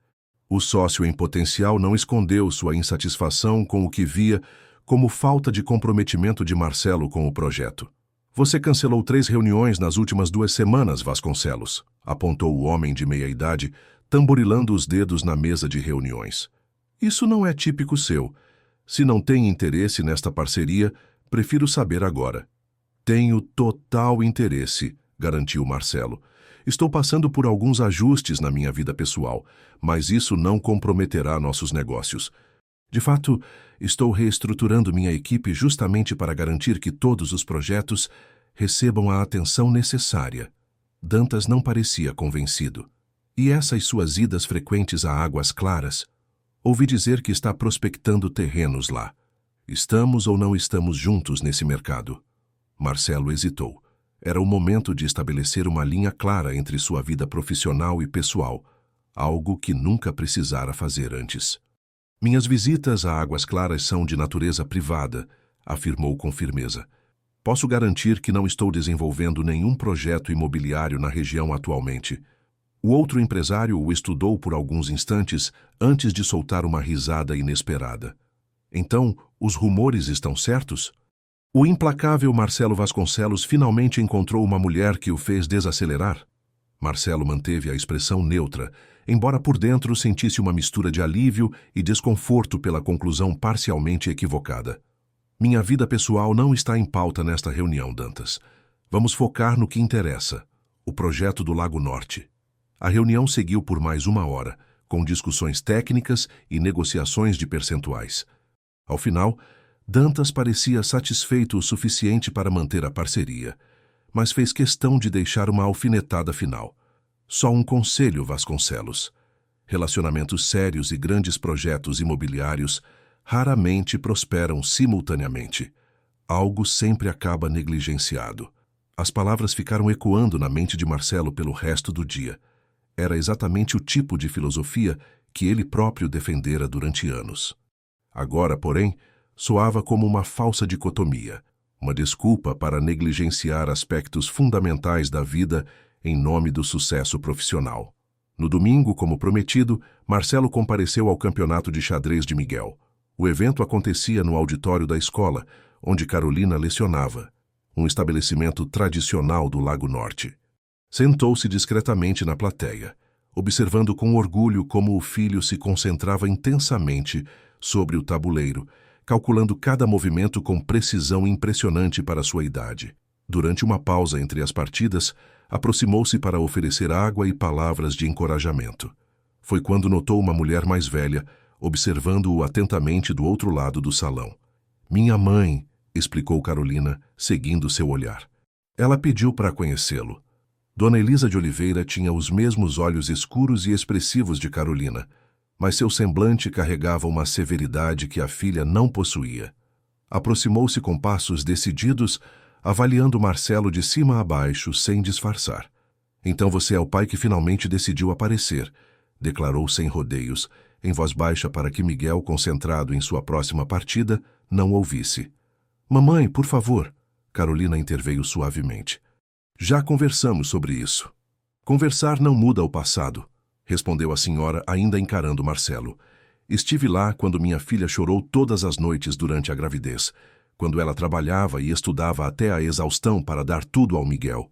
O sócio em potencial não escondeu sua insatisfação com o que via como falta de comprometimento de Marcelo com o projeto. Você cancelou 3 reuniões nas últimas 2 semanas, Vasconcelos, apontou o homem de meia-idade, tamborilando os dedos na mesa de reuniões. Isso não é típico seu. Se não tem interesse nesta parceria, prefiro saber agora. Tenho total interesse, garantiu Marcelo. Estou passando por alguns ajustes na minha vida pessoal, mas isso não comprometerá nossos negócios. De fato, estou reestruturando minha equipe justamente para garantir que todos os projetos recebam a atenção necessária. Dantas não parecia convencido. E essas suas idas frequentes a Águas Claras? Ouvi dizer que está prospectando terrenos lá. Estamos ou não estamos juntos nesse mercado? Marcelo hesitou. Era o momento de estabelecer uma linha clara entre sua vida profissional e pessoal, algo que nunca precisara fazer antes. Minhas visitas a Águas Claras são de natureza privada, afirmou com firmeza. Posso garantir que não estou desenvolvendo nenhum projeto imobiliário na região atualmente. O outro empresário o estudou por alguns instantes antes de soltar uma risada inesperada. Então, os rumores estão certos? O implacável Marcelo Vasconcelos finalmente encontrou uma mulher que o fez desacelerar? Marcelo manteve a expressão neutra, embora por dentro sentisse uma mistura de alívio e desconforto pela conclusão parcialmente equivocada. Minha vida pessoal não está em pauta nesta reunião, Dantas. Vamos focar no que interessa, o projeto do Lago Norte. A reunião seguiu por mais 1 hora, com discussões técnicas e negociações de percentuais. Ao final, Dantas parecia satisfeito o suficiente para manter a parceria, mas fez questão de deixar uma alfinetada final. Só um conselho, Vasconcelos. Relacionamentos sérios e grandes projetos imobiliários raramente prosperam simultaneamente. Algo sempre acaba negligenciado. As palavras ficaram ecoando na mente de Marcelo pelo resto do dia. Era exatamente o tipo de filosofia que ele próprio defendera durante anos. Agora, porém, soava como uma falsa dicotomia, uma desculpa para negligenciar aspectos fundamentais da vida em nome do sucesso profissional. No domingo, como prometido, Marcelo compareceu ao campeonato de xadrez de Miguel. O evento acontecia no auditório da escola, onde Carolina lecionava, um estabelecimento tradicional do Lago Norte. Sentou-se discretamente na plateia, observando com orgulho como o filho se concentrava intensamente sobre o tabuleiro, calculando cada movimento com precisão impressionante para sua idade. Durante uma pausa entre as partidas, aproximou-se para oferecer água e palavras de encorajamento. Foi quando notou uma mulher mais velha, observando-o atentamente do outro lado do salão. "Minha mãe", explicou Carolina, seguindo seu olhar. Ela pediu para conhecê-lo. Dona Elisa de Oliveira tinha os mesmos olhos escuros e expressivos de Carolina, mas seu semblante carregava uma severidade que a filha não possuía. Aproximou-se com passos decididos, avaliando Marcelo de cima a baixo, sem disfarçar. "Então você é o pai que finalmente decidiu aparecer", declarou sem rodeios, em voz baixa para que Miguel, concentrado em sua próxima partida, não ouvisse. "Mamãe, por favor", Carolina interveio suavemente. "Já conversamos sobre isso." "Conversar não muda o passado", respondeu a senhora, ainda encarando Marcelo. "Estive lá quando minha filha chorou todas as noites durante a gravidez, quando ela trabalhava e estudava até a exaustão para dar tudo ao Miguel.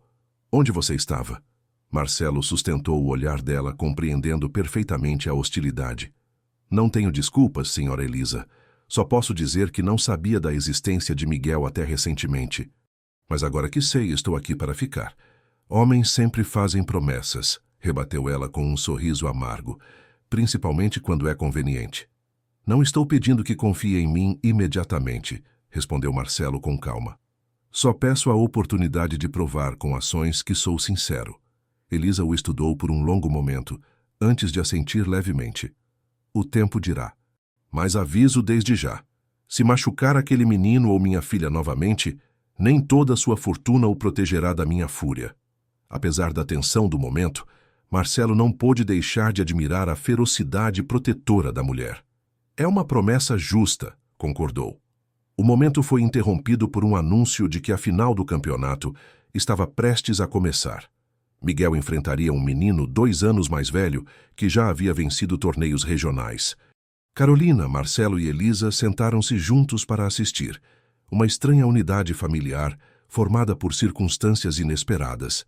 Onde você estava?" Marcelo sustentou o olhar dela, compreendendo perfeitamente a hostilidade. "Não tenho desculpas, senhora Elisa. Só posso dizer que não sabia da existência de Miguel até recentemente. Mas agora que sei, estou aqui para ficar. Homens sempre fazem promessas", rebateu ela com um sorriso amargo, "principalmente quando é conveniente." "Não estou pedindo que confie em mim imediatamente", respondeu Marcelo com calma. "Só peço a oportunidade de provar com ações que sou sincero." Elisa o estudou por um longo momento, antes de assentir levemente. "O tempo dirá. Mas aviso desde já. Se machucar aquele menino ou minha filha novamente, nem toda a sua fortuna o protegerá da minha fúria." Apesar da tensão do momento, Marcelo não pôde deixar de admirar a ferocidade protetora da mulher. "É uma promessa justa", concordou. O momento foi interrompido por um anúncio de que a final do campeonato estava prestes a começar. Miguel enfrentaria um menino 2 anos mais velho que já havia vencido torneios regionais. Carolina, Marcelo e Elisa sentaram-se juntos para assistir. Uma estranha unidade familiar, formada por circunstâncias inesperadas.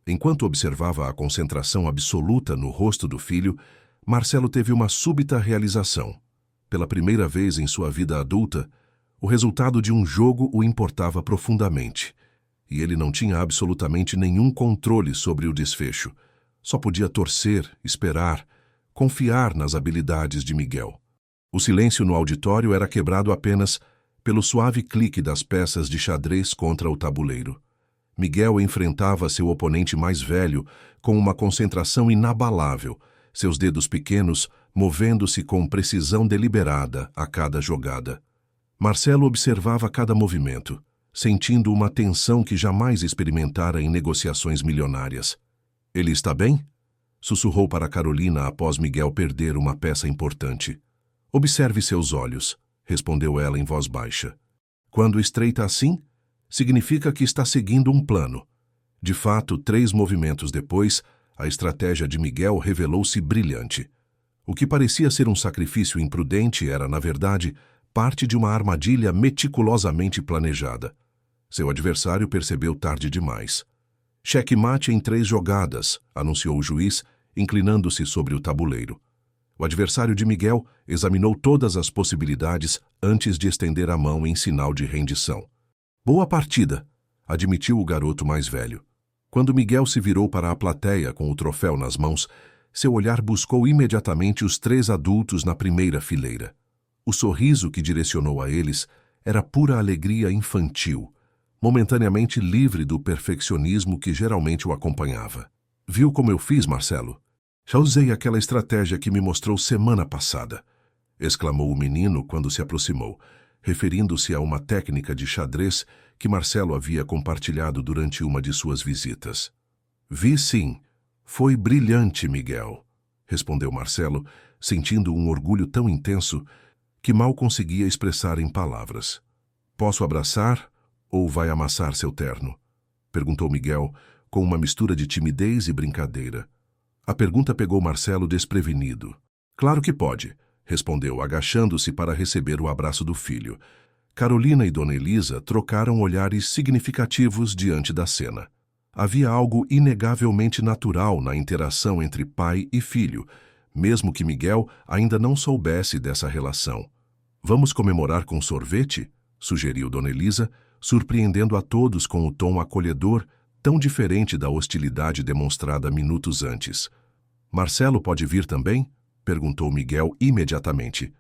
Enquanto observava a concentração absoluta no rosto do filho, Marcelo teve uma súbita realização. Pela primeira vez em sua vida adulta, o resultado de um jogo o importava profundamente. E ele não tinha absolutamente nenhum controle sobre o desfecho. Só podia torcer, esperar, confiar nas habilidades de Miguel. O silêncio no auditório era quebrado apenas pelo suave clique das peças de xadrez contra o tabuleiro. Miguel enfrentava seu oponente mais velho com uma concentração inabalável, seus dedos pequenos movendo-se com precisão deliberada a cada jogada. Marcelo observava cada movimento, sentindo uma tensão que jamais experimentara em negociações milionárias. "Ele está bem?" sussurrou para Carolina após Miguel perder uma peça importante. "Observe seus olhos", respondeu ela em voz baixa. "Quando estreita assim, significa que está seguindo um plano." De fato, 3 movimentos depois, a estratégia de Miguel revelou-se brilhante. O que parecia ser um sacrifício imprudente era, na verdade, parte de uma armadilha meticulosamente planejada. Seu adversário percebeu tarde demais. "Checkmate em 3 jogadas", anunciou o juiz, inclinando-se sobre o tabuleiro. O adversário de Miguel examinou todas as possibilidades antes de estender a mão em sinal de rendição. "Boa partida", admitiu o garoto mais velho. Quando Miguel se virou para a plateia com o troféu nas mãos, seu olhar buscou imediatamente os 3 adultos na primeira fileira. O sorriso que direcionou a eles era pura alegria infantil, momentaneamente livre do perfeccionismo que geralmente o acompanhava. "Viu como eu fiz, Marcelo? Já usei aquela estratégia que me mostrou semana passada", exclamou o menino quando se aproximou, referindo-se a uma técnica de xadrez que Marcelo havia compartilhado durante uma de suas visitas. "Vi sim. Foi brilhante, Miguel", respondeu Marcelo, sentindo um orgulho tão intenso que mal conseguia expressar em palavras. "Posso abraçar ou vai amassar seu terno?" perguntou Miguel, com uma mistura de timidez e brincadeira. A pergunta pegou Marcelo desprevenido. "Claro que pode", respondeu, agachando-se para receber o abraço do filho. Carolina e Dona Elisa trocaram olhares significativos diante da cena. Havia algo inegavelmente natural na interação entre pai e filho, mesmo que Miguel ainda não soubesse dessa relação. "Vamos comemorar com sorvete?", sugeriu Dona Elisa, surpreendendo a todos com o tom acolhedor, tão diferente da hostilidade demonstrada minutos antes. "Marcelo pode vir também?", perguntou Miguel imediatamente.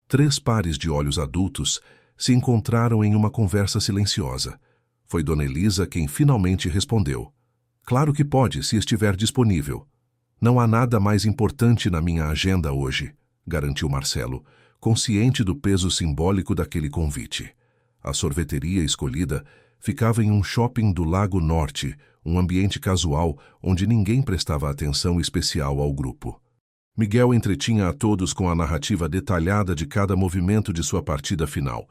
3 pares de olhos adultos se encontraram em uma conversa silenciosa. Foi Dona Elisa quem finalmente respondeu. "Claro que pode, se estiver disponível." "Não há nada mais importante na minha agenda hoje", garantiu Marcelo, consciente do peso simbólico daquele convite. A sorveteria escolhida ficava em um shopping do Lago Norte, um ambiente casual onde ninguém prestava atenção especial ao grupo. Miguel entretinha a todos com a narrativa detalhada de cada movimento de sua partida final,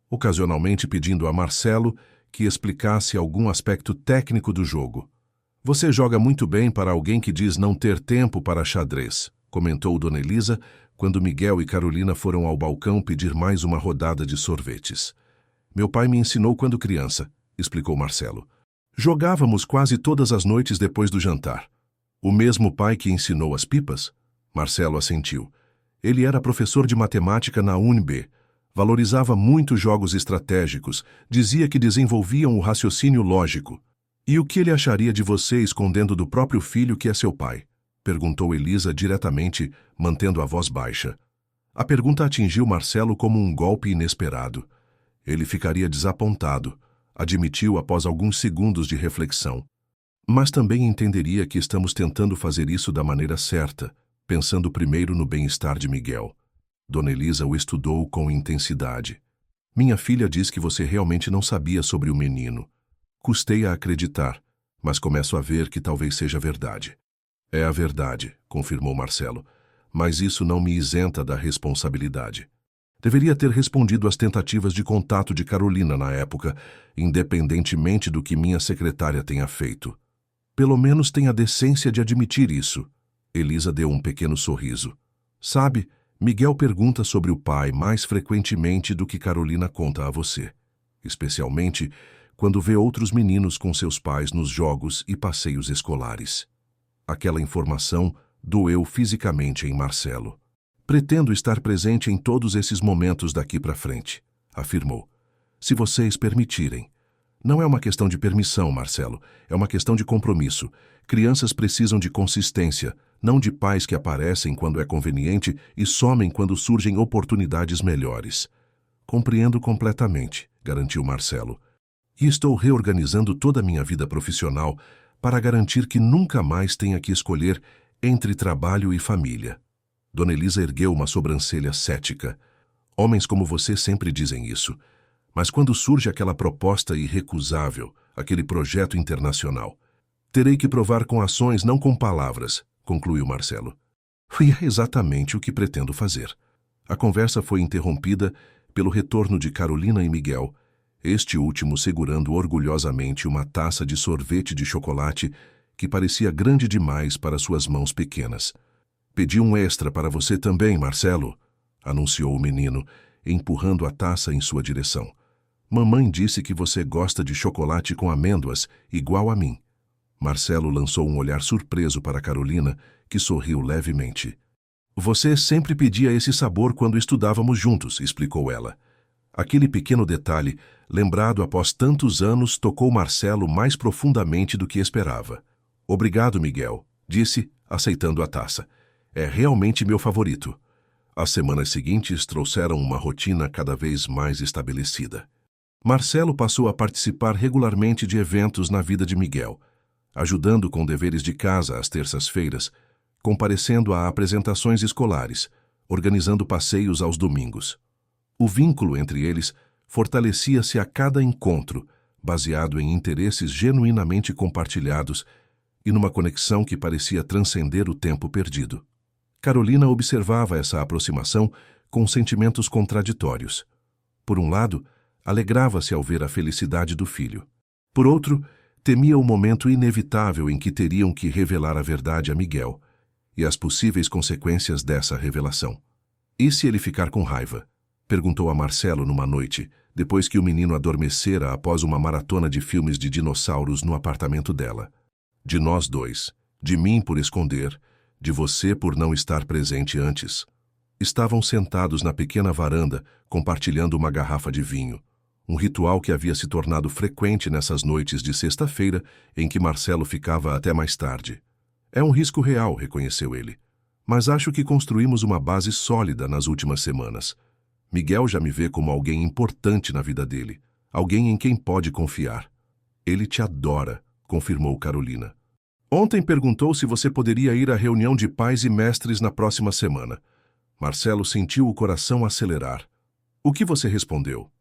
ocasionalmente pedindo a Marcelo que explicasse algum aspecto técnico do jogo. "Você joga muito bem para alguém que diz não ter tempo para xadrez", comentou Dona Elisa quando Miguel e Carolina foram ao balcão pedir mais uma rodada de sorvetes. "Meu pai me ensinou quando criança", explicou Marcelo. "Jogávamos quase todas as noites depois do jantar." "O mesmo pai que ensinou as pipas?", Marcelo assentiu. "Ele era professor de matemática na UNB. Valorizava muito jogos estratégicos, dizia que desenvolviam o raciocínio lógico." "E o que ele acharia de você escondendo do próprio filho que é seu pai?", perguntou Elisa diretamente, mantendo a voz baixa. A pergunta atingiu Marcelo como um golpe inesperado. Ele ficaria desapontado, admitiu após alguns segundos de reflexão. "Mas também entenderia que estamos tentando fazer isso da maneira certa, pensando primeiro no bem-estar de Miguel." Dona Elisa o estudou com intensidade. "Minha filha diz que você realmente não sabia sobre o menino. Custei a acreditar, mas começo a ver que talvez seja verdade." "É a verdade", confirmou Marcelo, "mas isso não me isenta da responsabilidade. Deveria ter respondido às tentativas de contato de Carolina na época, independentemente do que minha secretária tenha feito. Pelo menos tenha a decência de admitir isso." Elisa deu um pequeno sorriso. "Sabe, Miguel pergunta sobre o pai mais frequentemente do que Carolina conta a você, especialmente quando vê outros meninos com seus pais nos jogos e passeios escolares. Aquela informação doeu fisicamente em Marcelo. Pretendo estar presente em todos esses momentos daqui para frente, afirmou. Se vocês permitirem. Não é uma questão de permissão, Marcelo, é uma questão de compromisso. Crianças precisam de consistência, não de pais que aparecem quando é conveniente e somem quando surgem oportunidades melhores. Compreendo completamente, garantiu Marcelo. E estou reorganizando toda a minha vida profissional para garantir que nunca mais tenha que escolher entre trabalho e família. Dona Elisa ergueu uma sobrancelha cética. Homens como você sempre dizem isso. Mas quando surge aquela proposta irrecusável, aquele projeto internacional, terei que provar com ações, não com palavras, concluiu Marcelo. E é exatamente o que pretendo fazer. A conversa foi interrompida pelo retorno de Carolina e Miguel, este último segurando orgulhosamente uma taça de sorvete de chocolate que parecia grande demais para suas mãos pequenas. Pedi um extra para você também, Marcelo, anunciou o menino, empurrando a taça em sua direção. Mamãe disse que você gosta de chocolate com amêndoas, igual a mim. Marcelo lançou um olhar surpreso para Carolina, que sorriu levemente. Você sempre pedia esse sabor quando estudávamos juntos, explicou ela. Aquele pequeno detalhe, lembrado após tantos anos, tocou Marcelo mais profundamente do que esperava. Obrigado, Miguel, disse, aceitando a taça. É realmente meu favorito. As semanas seguintes trouxeram uma rotina cada vez mais estabelecida. Marcelo passou a participar regularmente de eventos na vida de Miguel, ajudando com deveres de casa às terças-feiras, comparecendo a apresentações escolares, organizando passeios aos domingos. O vínculo entre eles fortalecia-se a cada encontro, baseado em interesses genuinamente compartilhados e numa conexão que parecia transcender o tempo perdido. Carolina observava essa aproximação com sentimentos contraditórios. Por um lado, alegrava-se ao ver a felicidade do filho. Por outro, temia o momento inevitável em que teriam que revelar a verdade a Miguel e as possíveis consequências dessa revelação. E se ele ficar com raiva? Perguntou a Marcelo numa noite, depois que o menino adormecera após uma maratona de filmes de dinossauros no apartamento dela. De nós dois, de mim por esconder, de você por não estar presente antes. Estavam sentados na pequena varanda, compartilhando uma garrafa de vinho, um ritual que havia se tornado frequente nessas noites de sexta-feira em que Marcelo ficava até mais tarde. É um risco real, reconheceu ele, mas acho que construímos uma base sólida nas últimas semanas. Miguel já me vê como alguém importante na vida dele, alguém em quem pode confiar. Ele te adora, confirmou Carolina. Ontem perguntou se você poderia ir à reunião de pais e mestres na próxima semana. Marcelo sentiu o coração acelerar. O que você respondeu?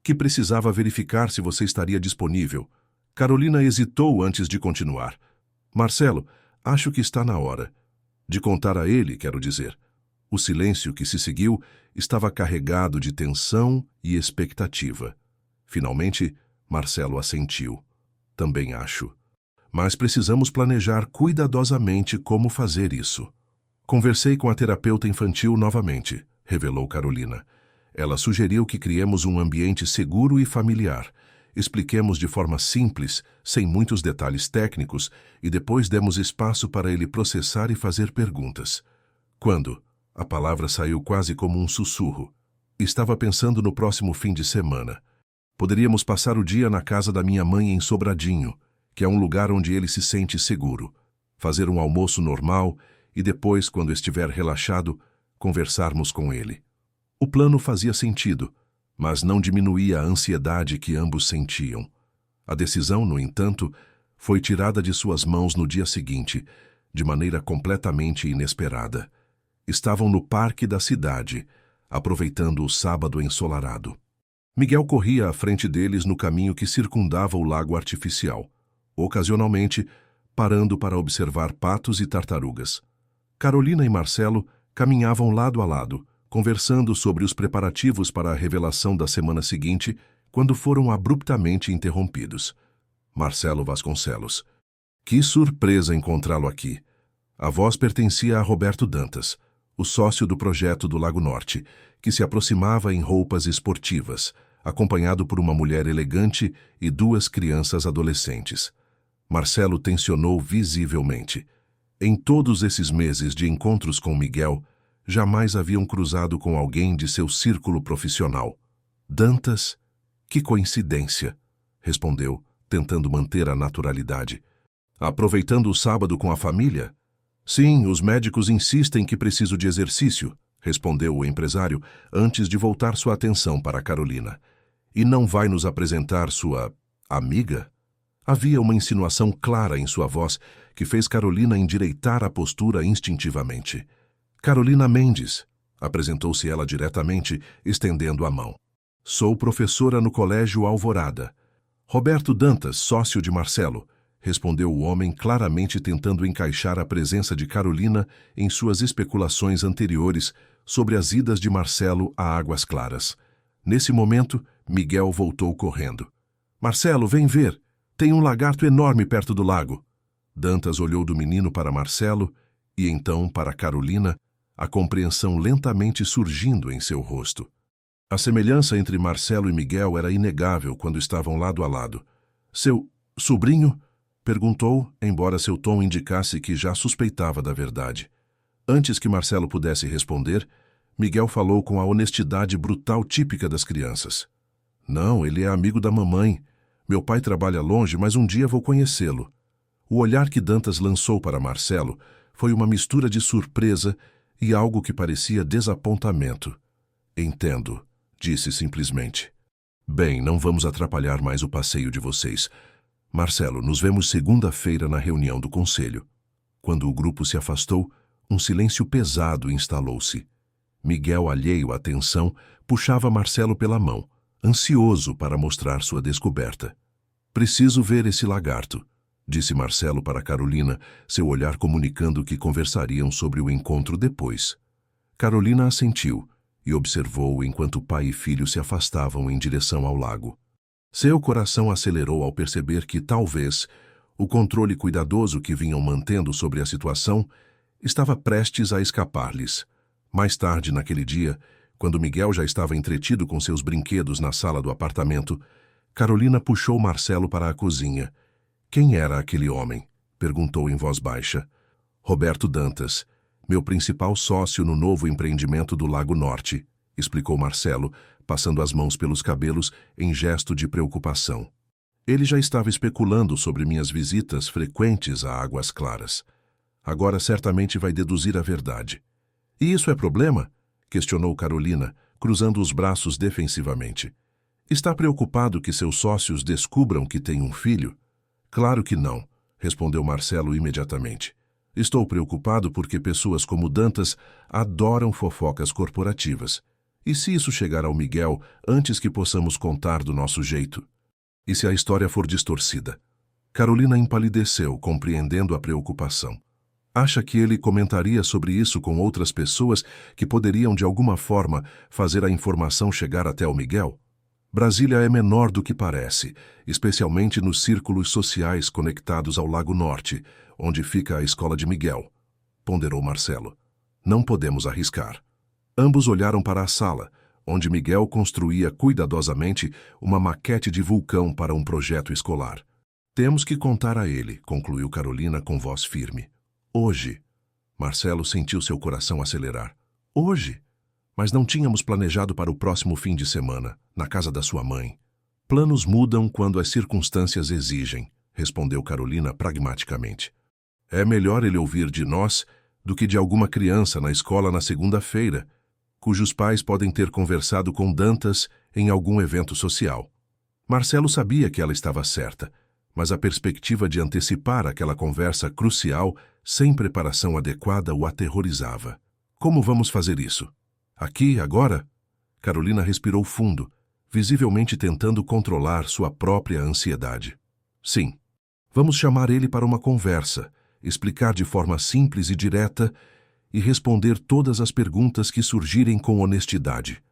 Que precisava verificar se você estaria disponível. Carolina hesitou antes de continuar. Marcelo, acho que está na hora. De contar a ele, quero dizer. O silêncio que se seguiu estava carregado de tensão e expectativa. Finalmente, Marcelo assentiu. Também acho. Mas precisamos planejar cuidadosamente como fazer isso. Conversei com a terapeuta infantil novamente, revelou Carolina. Ela sugeriu que criemos um ambiente seguro e familiar. Expliquemos de forma simples, sem muitos detalhes técnicos, e depois demos espaço para ele processar e fazer perguntas. Quando? A palavra saiu quase como um sussurro. Estava pensando no próximo fim de semana. Poderíamos passar o dia na casa da minha mãe em Sobradinho, que é um lugar onde ele se sente seguro. Fazer um almoço normal e depois, quando estiver relaxado, conversarmos com ele. O plano fazia sentido, mas não diminuía a ansiedade que ambos sentiam. A decisão, no entanto, foi tirada de suas mãos no dia seguinte, de maneira completamente inesperada. Estavam no parque da cidade, aproveitando o sábado ensolarado. Miguel corria à frente deles no caminho que circundava o lago artificial, ocasionalmente parando para observar patos e tartarugas. Carolina e Marcelo caminhavam lado a lado, conversando sobre os preparativos para a revelação da semana seguinte, quando foram abruptamente interrompidos. Marcelo Vasconcelos. Que surpresa encontrá-lo aqui. A voz pertencia a Roberto Dantas, o sócio do projeto do Lago Norte, que se aproximava em roupas esportivas, acompanhado por uma mulher elegante e 2 crianças adolescentes. Marcelo tensionou visivelmente. Em todos esses meses de encontros com Miguel, jamais haviam cruzado com alguém de seu círculo profissional. Dantas? Que coincidência, respondeu, tentando manter a naturalidade. Aproveitando o sábado com a família? Sim, os médicos insistem que preciso de exercício, respondeu o empresário antes de voltar sua atenção para Carolina. E não vai nos apresentar sua amiga? Havia uma insinuação clara em sua voz que fez Carolina endireitar a postura instintivamente. Carolina Mendes, apresentou-se ela diretamente, estendendo a mão. Sou professora no Colégio Alvorada. Roberto Dantas, sócio de Marcelo, respondeu o homem claramente tentando encaixar a presença de Carolina em suas especulações anteriores sobre as idas de Marcelo a Águas Claras. Nesse momento, Miguel voltou correndo. Marcelo, vem ver! Tem um lagarto enorme perto do lago. Dantas olhou do menino para Marcelo e então para Carolina, a compreensão lentamente surgindo em seu rosto. A semelhança entre Marcelo e Miguel era inegável quando estavam lado a lado. Seu sobrinho? Perguntou, embora seu tom indicasse que já suspeitava da verdade. Antes que Marcelo pudesse responder, Miguel falou com a honestidade brutal típica das crianças. Não, ele é amigo da mamãe. Meu pai trabalha longe, mas um dia vou conhecê-lo. O olhar que Dantas lançou para Marcelo foi uma mistura de surpresa e algo que parecia desapontamento. Entendo, disse simplesmente. Bem, não vamos atrapalhar mais o passeio de vocês. Marcelo, nos vemos segunda-feira na reunião do conselho. Quando o grupo se afastou, um silêncio pesado instalou-se. Miguel, alheio à tensão, puxava Marcelo pela mão, ansioso para mostrar sua descoberta. Preciso ver esse lagarto, disse Marcelo para Carolina, seu olhar comunicando que conversariam sobre o encontro depois. Carolina assentiu e observou enquanto pai e filho se afastavam em direção ao lago. Seu coração acelerou ao perceber que, talvez, o controle cuidadoso que vinham mantendo sobre a situação estava prestes a escapar-lhes. Mais tarde naquele dia, quando Miguel já estava entretido com seus brinquedos na sala do apartamento, Carolina puxou Marcelo para a cozinha. Quem era aquele homem? Perguntou em voz baixa. Roberto Dantas, meu principal sócio no novo empreendimento do Lago Norte, explicou Marcelo, passando as mãos pelos cabelos em gesto de preocupação. Ele já estava especulando sobre minhas visitas frequentes a Águas Claras. Agora certamente vai deduzir a verdade. E isso é problema? Questionou Carolina, cruzando os braços defensivamente. Está preocupado que seus sócios descubram que tem um filho? Claro que não, respondeu Marcelo imediatamente. Estou preocupado porque pessoas como Dantas adoram fofocas corporativas. E se isso chegar ao Miguel antes que possamos contar do nosso jeito? E se a história for distorcida? Carolina empalideceu, compreendendo a preocupação. Acha que ele comentaria sobre isso com outras pessoas que poderiam de alguma forma fazer a informação chegar até o Miguel? Brasília é menor do que parece, especialmente nos círculos sociais conectados ao Lago Norte, onde fica a escola de Miguel, ponderou Marcelo. Não podemos arriscar. Ambos olharam para a sala, onde Miguel construía cuidadosamente uma maquete de vulcão para um projeto escolar. Temos que contar a ele, concluiu Carolina com voz firme. Hoje. Marcelo sentiu seu coração acelerar. Hoje? Mas não tínhamos planejado para o próximo fim de semana, na casa da sua mãe. Planos mudam quando as circunstâncias exigem, respondeu Carolina pragmaticamente. É melhor ele ouvir de nós do que de alguma criança na escola na segunda-feira, cujos pais podem ter conversado com Dantas em algum evento social. Marcelo sabia que ela estava certa, mas a perspectiva de antecipar aquela conversa crucial sem preparação adequada o aterrorizava. Como vamos fazer isso? Aqui, agora? Carolina respirou fundo, visivelmente tentando controlar sua própria ansiedade. Sim. Vamos chamar ele para uma conversa, explicar de forma simples e direta e responder todas as perguntas que surgirem com honestidade.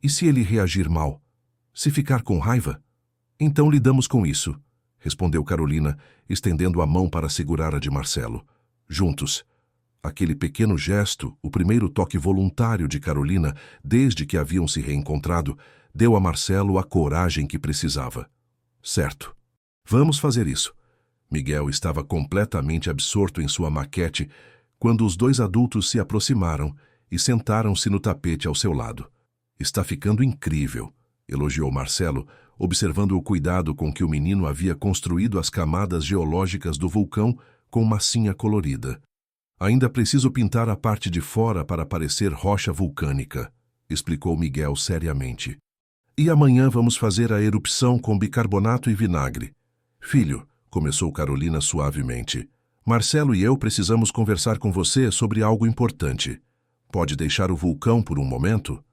E se ele reagir mal? Se ficar com raiva? Então lidamos com isso, respondeu Carolina, estendendo a mão para segurar a de Marcelo. Juntos. Aquele pequeno gesto, o primeiro toque voluntário de Carolina desde que haviam se reencontrado, deu a Marcelo a coragem que precisava. Certo. Vamos fazer isso. Miguel estava completamente absorto em sua maquete quando os dois adultos se aproximaram e sentaram-se no tapete ao seu lado. Está ficando incrível, elogiou Marcelo, observando o cuidado com que o menino havia construído as camadas geológicas do vulcão com massinha colorida. Ainda preciso pintar a parte de fora para parecer rocha vulcânica, explicou Miguel seriamente. E amanhã vamos fazer a erupção com bicarbonato e vinagre. Filho, começou Carolina suavemente, Marcelo e eu precisamos conversar com você sobre algo importante. Pode deixar o vulcão por um momento?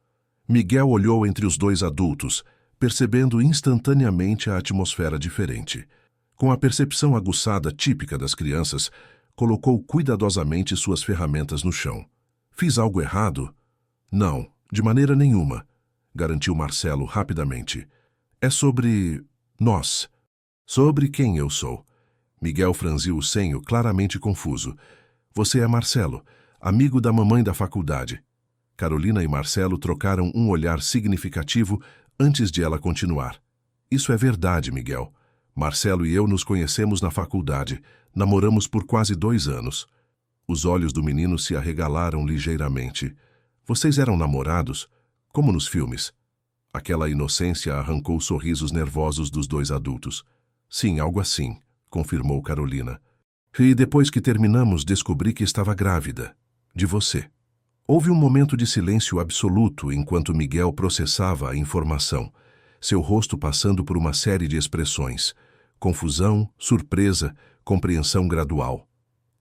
Miguel olhou entre os dois adultos, percebendo instantaneamente a atmosfera diferente. Com a percepção aguçada típica das crianças, colocou cuidadosamente suas ferramentas no chão. Fiz algo errado? Não, de maneira nenhuma, garantiu Marcelo rapidamente. É sobre nós. Sobre quem eu sou. Miguel franziu o senho, claramente confuso. Você é Marcelo, amigo da mamãe da faculdade. Carolina e Marcelo trocaram um olhar significativo antes de ela continuar. Isso é verdade, Miguel. Marcelo e eu nos conhecemos na faculdade. Namoramos por quase 2 anos. Os olhos do menino se arregalaram ligeiramente. Vocês eram namorados? Como nos filmes? Aquela inocência arrancou sorrisos nervosos dos dois adultos. Sim, algo assim, confirmou Carolina. E depois que terminamos, descobri que estava grávida. De você. Houve um momento de silêncio absoluto enquanto Miguel processava a informação, seu rosto passando por uma série de expressões. Confusão, surpresa, compreensão gradual.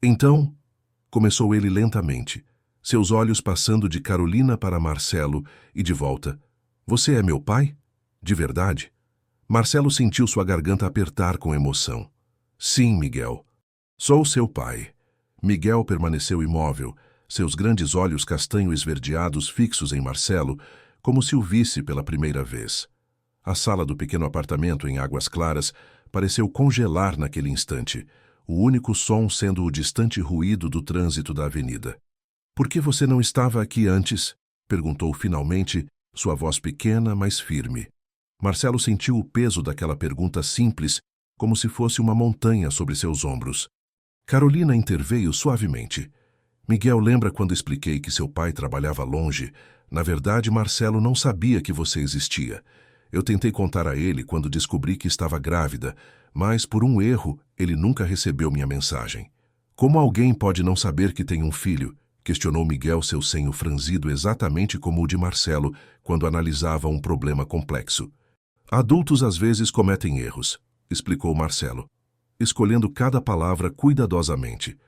Então, começou ele lentamente, seus olhos passando de Carolina para Marcelo e de volta. Você é meu pai? De verdade? Marcelo sentiu sua garganta apertar com emoção. Sim, Miguel. Sou seu pai. Miguel permaneceu imóvel, seus grandes olhos castanho esverdeados fixos em Marcelo, como se o visse pela primeira vez. A sala do pequeno apartamento em Águas Claras pareceu congelar naquele instante, o único som sendo o distante ruído do trânsito da avenida. Por que você não estava aqui antes? Perguntou finalmente, sua voz pequena, mas firme. Marcelo sentiu o peso daquela pergunta simples, como se fosse uma montanha sobre seus ombros. Carolina interveio suavemente. Miguel lembra quando expliquei que seu pai trabalhava longe? Na verdade, Marcelo não sabia que você existia. Eu tentei contar a ele quando descobri que estava grávida, mas, por um erro, ele nunca recebeu minha mensagem. Como alguém pode não saber que tem um filho? Questionou Miguel, seu senho franzido exatamente como o de Marcelo, quando analisava um problema complexo. Adultos às vezes cometem erros, explicou Marcelo, escolhendo cada palavra cuidadosamente.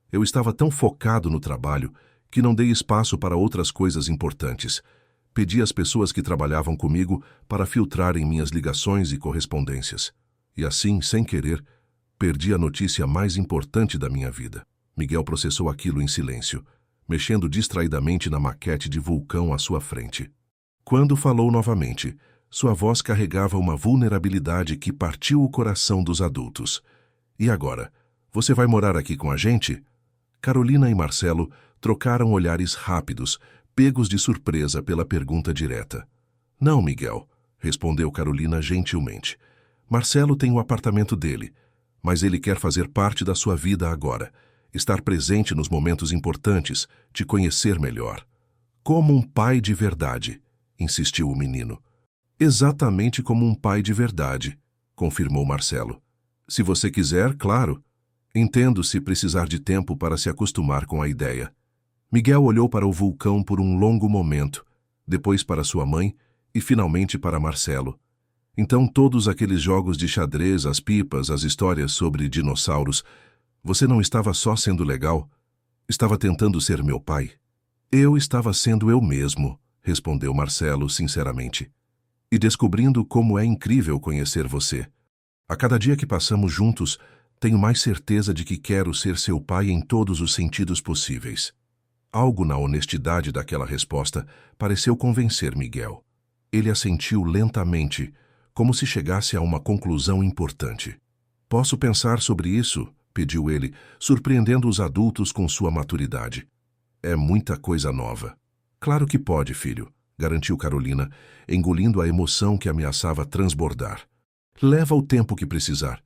Eu estava tão focado no trabalho que não dei espaço para outras coisas importantes. Pedi às pessoas que trabalhavam comigo para filtrarem minhas ligações e correspondências. E assim, sem querer, perdi a notícia mais importante da minha vida. Miguel processou aquilo em silêncio, mexendo distraidamente na maquete de vulcão à sua frente. Quando falou novamente, sua voz carregava uma vulnerabilidade que partiu o coração dos adultos. E agora, você vai morar aqui com a gente? Carolina e Marcelo trocaram olhares rápidos, pegos de surpresa pela pergunta direta. Não, Miguel, respondeu Carolina gentilmente. Marcelo tem o apartamento dele, mas ele quer fazer parte da sua vida agora, estar presente nos momentos importantes, te conhecer melhor. Como um pai de verdade, insistiu o menino. Exatamente como um pai de verdade, confirmou Marcelo. Se você quiser, claro. Entendo se precisar de tempo para se acostumar com a ideia. Miguel olhou para o vulcão por um longo momento, depois para sua mãe e finalmente para Marcelo. Então todos aqueles jogos de xadrez, as pipas, as histórias sobre dinossauros, você não estava só sendo legal? Estava tentando ser meu pai? Eu estava sendo eu mesmo, respondeu Marcelo sinceramente. E descobrindo como é incrível conhecer você. A cada dia que passamos juntos, tenho mais certeza de que quero ser seu pai em todos os sentidos possíveis. Algo na honestidade daquela resposta pareceu convencer Miguel. Ele assentiu lentamente, como se chegasse a uma conclusão importante. Posso pensar sobre isso? pediu ele, surpreendendo os adultos com sua maturidade. É muita coisa nova. Claro que pode, filho, garantiu Carolina, engolindo a emoção que ameaçava transbordar. Leva o tempo que precisar.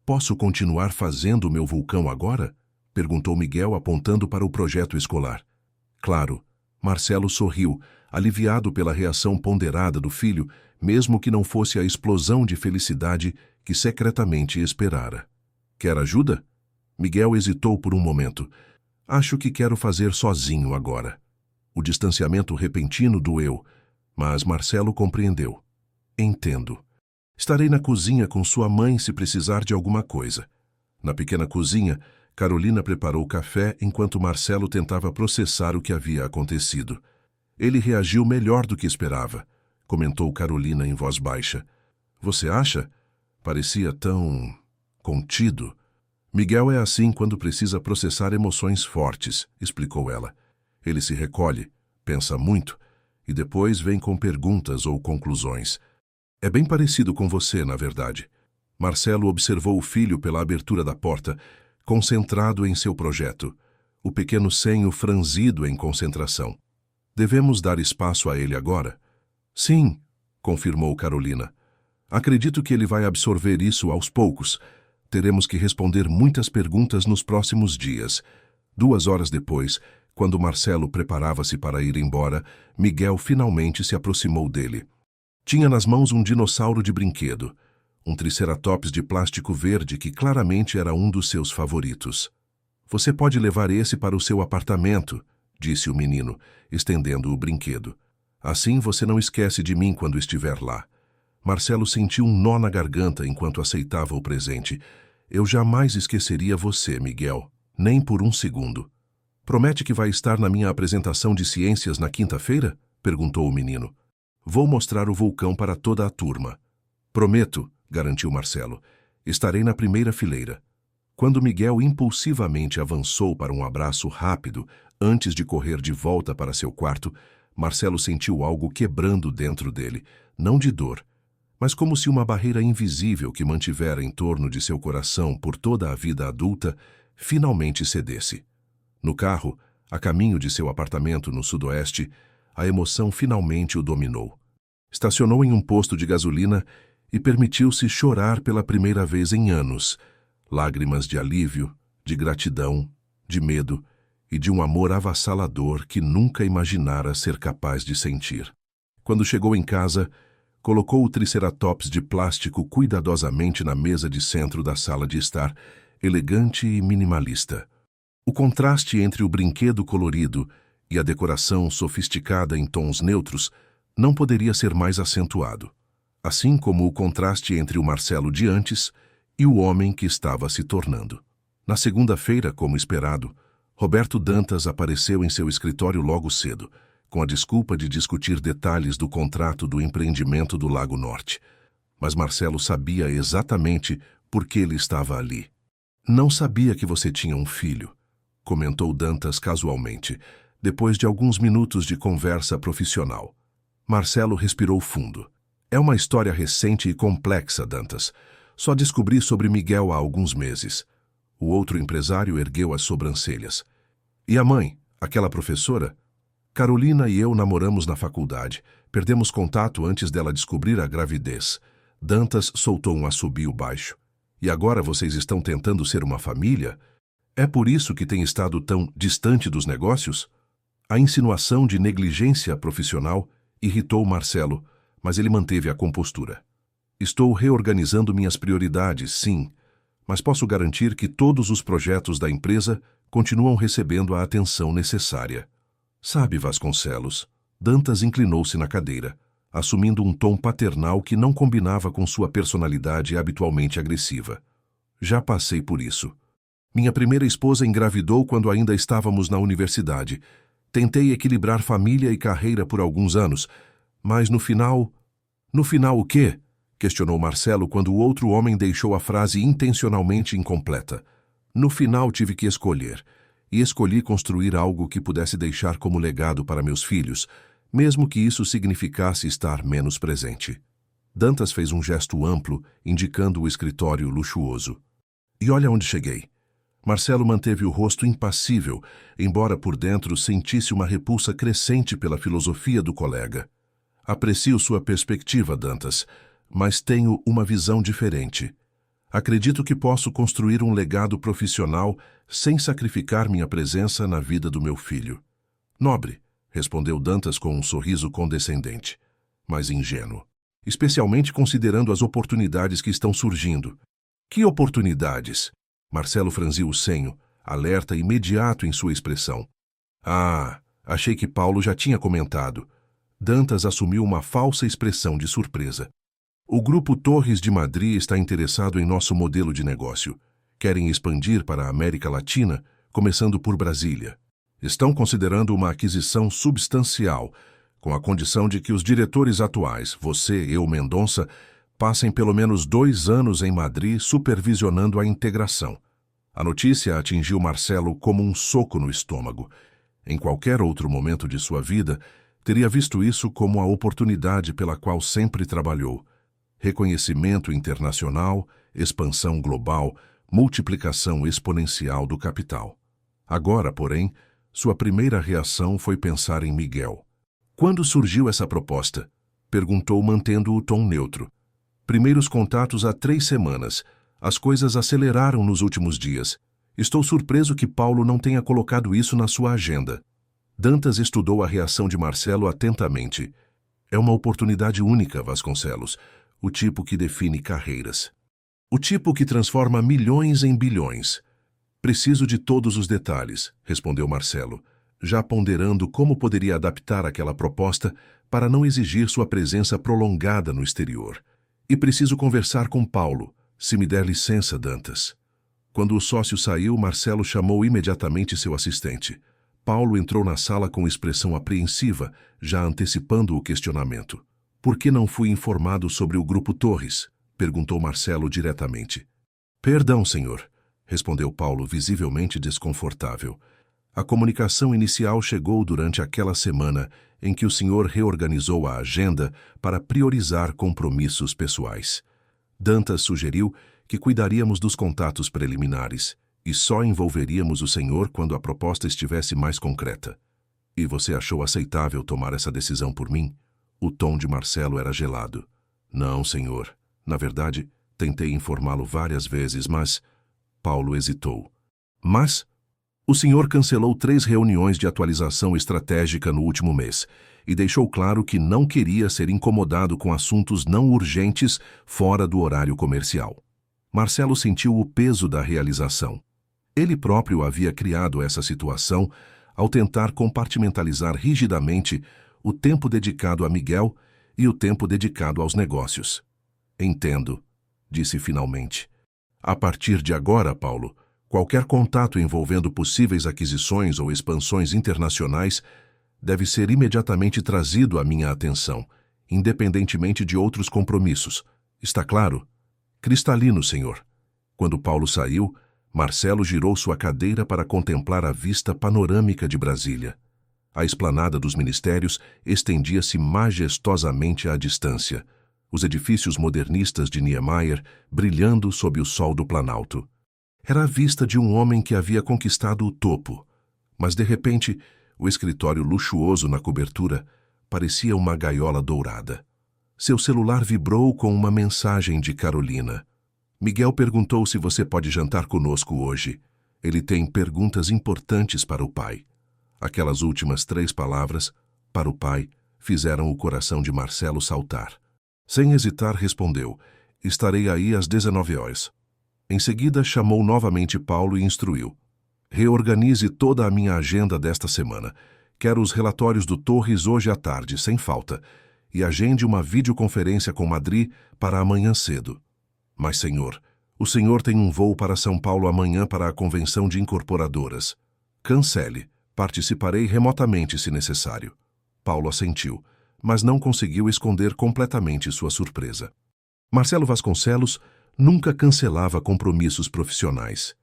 Posso continuar fazendo o meu vulcão agora? Perguntou Miguel, apontando para o projeto escolar. Claro. Marcelo sorriu, aliviado pela reação ponderada do filho, mesmo que não fosse a explosão de felicidade que secretamente esperara. Quer ajuda? Miguel hesitou por um momento. Acho que quero fazer sozinho agora. O distanciamento repentino doeu, mas Marcelo compreendeu. Entendo. Estarei na cozinha com sua mãe se precisar de alguma coisa. Na pequena cozinha, Carolina preparou o café enquanto Marcelo tentava processar o que havia acontecido. Ele reagiu melhor do que esperava, comentou Carolina em voz baixa. Você acha? Parecia tão contido. Miguel é assim quando precisa processar emoções fortes, explicou ela. Ele se recolhe, pensa muito e depois vem com perguntas ou conclusões. É bem parecido com você, na verdade. Marcelo observou o filho pela abertura da porta, concentrado em seu projeto, o pequeno senho franzido em concentração. Devemos dar espaço a ele agora? Sim, confirmou Carolina. Acredito que ele vai absorver isso aos poucos. Teremos que responder muitas perguntas nos próximos dias. 2 horas depois, quando Marcelo preparava-se para ir embora, Miguel finalmente se aproximou dele. Tinha nas mãos um dinossauro de brinquedo, um triceratops de plástico verde que claramente era um dos seus favoritos. Você pode levar esse para o seu apartamento, disse o menino, estendendo o brinquedo. Assim você não esquece de mim quando estiver lá. Marcelo sentiu um nó na garganta enquanto aceitava o presente. Eu jamais esqueceria você, Miguel, nem por um segundo. Promete que vai estar na minha apresentação de ciências na quinta-feira? Perguntou o menino. Vou mostrar o vulcão para toda a turma. Prometo, garantiu Marcelo. Estarei na primeira fileira. Quando Miguel impulsivamente avançou para um abraço rápido, antes de correr de volta para seu quarto, Marcelo sentiu algo quebrando dentro dele, não de dor, mas como se uma barreira invisível que mantivera em torno de seu coração por toda a vida adulta finalmente cedesse. No carro, a caminho de seu apartamento no sudoeste, a emoção finalmente o dominou. Estacionou em um posto de gasolina e permitiu-se chorar pela primeira vez em anos, lágrimas de alívio, de gratidão, de medo e de um amor avassalador que nunca imaginara ser capaz de sentir. Quando chegou em casa, colocou o triceratops de plástico cuidadosamente na mesa de centro da sala de estar, elegante e minimalista. O contraste entre o brinquedo colorido e a decoração sofisticada em tons neutros não poderia ser mais acentuado, assim como o contraste entre o Marcelo de antes e o homem que estava se tornando. Na segunda-feira, como esperado, Roberto Dantas apareceu em seu escritório logo cedo, com a desculpa de discutir detalhes do contrato do empreendimento do Lago Norte. Mas Marcelo sabia exatamente por que ele estava ali. Não sabia que você tinha um filho, comentou Dantas casualmente, depois de alguns minutos de conversa profissional. Marcelo respirou fundo. É uma história recente e complexa, Dantas. Só descobri sobre Miguel há alguns meses. O outro empresário ergueu as sobrancelhas. E a mãe, aquela professora? Carolina e eu namoramos na faculdade. Perdemos contato antes dela descobrir a gravidez. Dantas soltou um assobio baixo. E agora vocês estão tentando ser uma família? É por isso que tem estado tão distante dos negócios? A insinuação de negligência profissional irritou Marcelo, mas ele manteve a compostura. Estou reorganizando minhas prioridades, sim, mas posso garantir que todos os projetos da empresa continuam recebendo a atenção necessária. Sabe, Vasconcelos, Dantas inclinou-se na cadeira, assumindo um tom paternal que não combinava com sua personalidade habitualmente agressiva. Já passei por isso. Minha primeira esposa engravidou quando ainda estávamos na universidade. Tentei equilibrar família e carreira por alguns anos, mas no final... No final o quê? Questionou Marcelo quando o outro homem deixou a frase intencionalmente incompleta. No final tive que escolher, e escolhi construir algo que pudesse deixar como legado para meus filhos, mesmo que isso significasse estar menos presente. Dantas fez um gesto amplo, indicando o escritório luxuoso. E olha onde cheguei. Marcelo manteve o rosto impassível, embora por dentro sentisse uma repulsa crescente pela filosofia do colega. Aprecio sua perspectiva, Dantas, mas tenho uma visão diferente. Acredito que posso construir um legado profissional sem sacrificar minha presença na vida do meu filho. Nobre, respondeu Dantas com um sorriso condescendente, mas ingênuo, especialmente considerando as oportunidades que estão surgindo. Que oportunidades? Marcelo franziu o senho, alerta imediato em sua expressão. Ah, achei que Paulo já tinha comentado. Dantas assumiu uma falsa expressão de surpresa. O Grupo Torres de Madrid está interessado em nosso modelo de negócio. Querem expandir para a América Latina, começando por Brasília. Estão considerando uma aquisição substancial, com a condição de que os diretores atuais, você e o Mendonça, passem pelo menos 2 anos em Madrid supervisionando a integração. A notícia atingiu Marcelo como um soco no estômago. Em qualquer outro momento de sua vida, teria visto isso como a oportunidade pela qual sempre trabalhou. Reconhecimento internacional, expansão global, multiplicação exponencial do capital. Agora, porém, sua primeira reação foi pensar em Miguel. Quando surgiu essa proposta? Perguntou mantendo o tom neutro. Primeiros contatos há 3 semanas. As coisas aceleraram nos últimos dias. Estou surpreso que Paulo não tenha colocado isso na sua agenda. Dantas estudou a reação de Marcelo atentamente. É uma oportunidade única, Vasconcelos. O tipo que define carreiras. O tipo que transforma milhões em bilhões. Preciso de todos os detalhes, respondeu Marcelo, já ponderando como poderia adaptar aquela proposta para não exigir sua presença prolongada no exterior. E preciso conversar com Paulo, se me der licença, Dantas. Quando o sócio saiu, Marcelo chamou imediatamente seu assistente. Paulo entrou na sala com expressão apreensiva, já antecipando o questionamento. Por que não fui informado sobre o Grupo Torres? Perguntou Marcelo diretamente. Perdão, senhor, respondeu Paulo, visivelmente desconfortável. A comunicação inicial chegou durante aquela semana em que o senhor reorganizou a agenda para priorizar compromissos pessoais. Dantas sugeriu que cuidaríamos dos contatos preliminares e só envolveríamos o senhor quando a proposta estivesse mais concreta. E você achou aceitável tomar essa decisão por mim? O tom de Marcelo era gelado. Não, senhor. Na verdade, tentei informá-lo várias vezes, mas... Paulo hesitou. Mas... O senhor cancelou 3 reuniões de atualização estratégica no último mês e deixou claro que não queria ser incomodado com assuntos não urgentes fora do horário comercial. Marcelo sentiu o peso da realização. Ele próprio havia criado essa situação ao tentar compartimentalizar rigidamente o tempo dedicado a Miguel e o tempo dedicado aos negócios. Entendo, disse finalmente. A partir de agora, Paulo, qualquer contato envolvendo possíveis aquisições ou expansões internacionais deve ser imediatamente trazido à minha atenção, independentemente de outros compromissos. Está claro? Cristalino, senhor. Quando Paulo saiu, Marcelo girou sua cadeira para contemplar a vista panorâmica de Brasília. A esplanada dos ministérios estendia-se majestosamente à distância, os edifícios modernistas de Niemeyer brilhando sob o sol do Planalto. Era a vista de um homem que havia conquistado o topo, mas de repente, o escritório luxuoso na cobertura parecia uma gaiola dourada. Seu celular vibrou com uma mensagem de Carolina. Miguel perguntou se você pode jantar conosco hoje. Ele tem perguntas importantes para o pai. Aquelas últimas 3 palavras, para o pai, fizeram o coração de Marcelo saltar. Sem hesitar, respondeu, estarei aí às 19 horas. Em seguida, chamou novamente Paulo e instruiu. Reorganize toda a minha agenda desta semana. Quero os relatórios do Torres hoje à tarde, sem falta, e agende uma videoconferência com Madrid para amanhã cedo. Mas, senhor, o senhor tem um voo para São Paulo amanhã para a convenção de incorporadoras. Cancele. Participarei remotamente se necessário. Paulo assentiu, mas não conseguiu esconder completamente sua surpresa. Marcelo Vasconcelos nunca cancelava compromissos profissionais,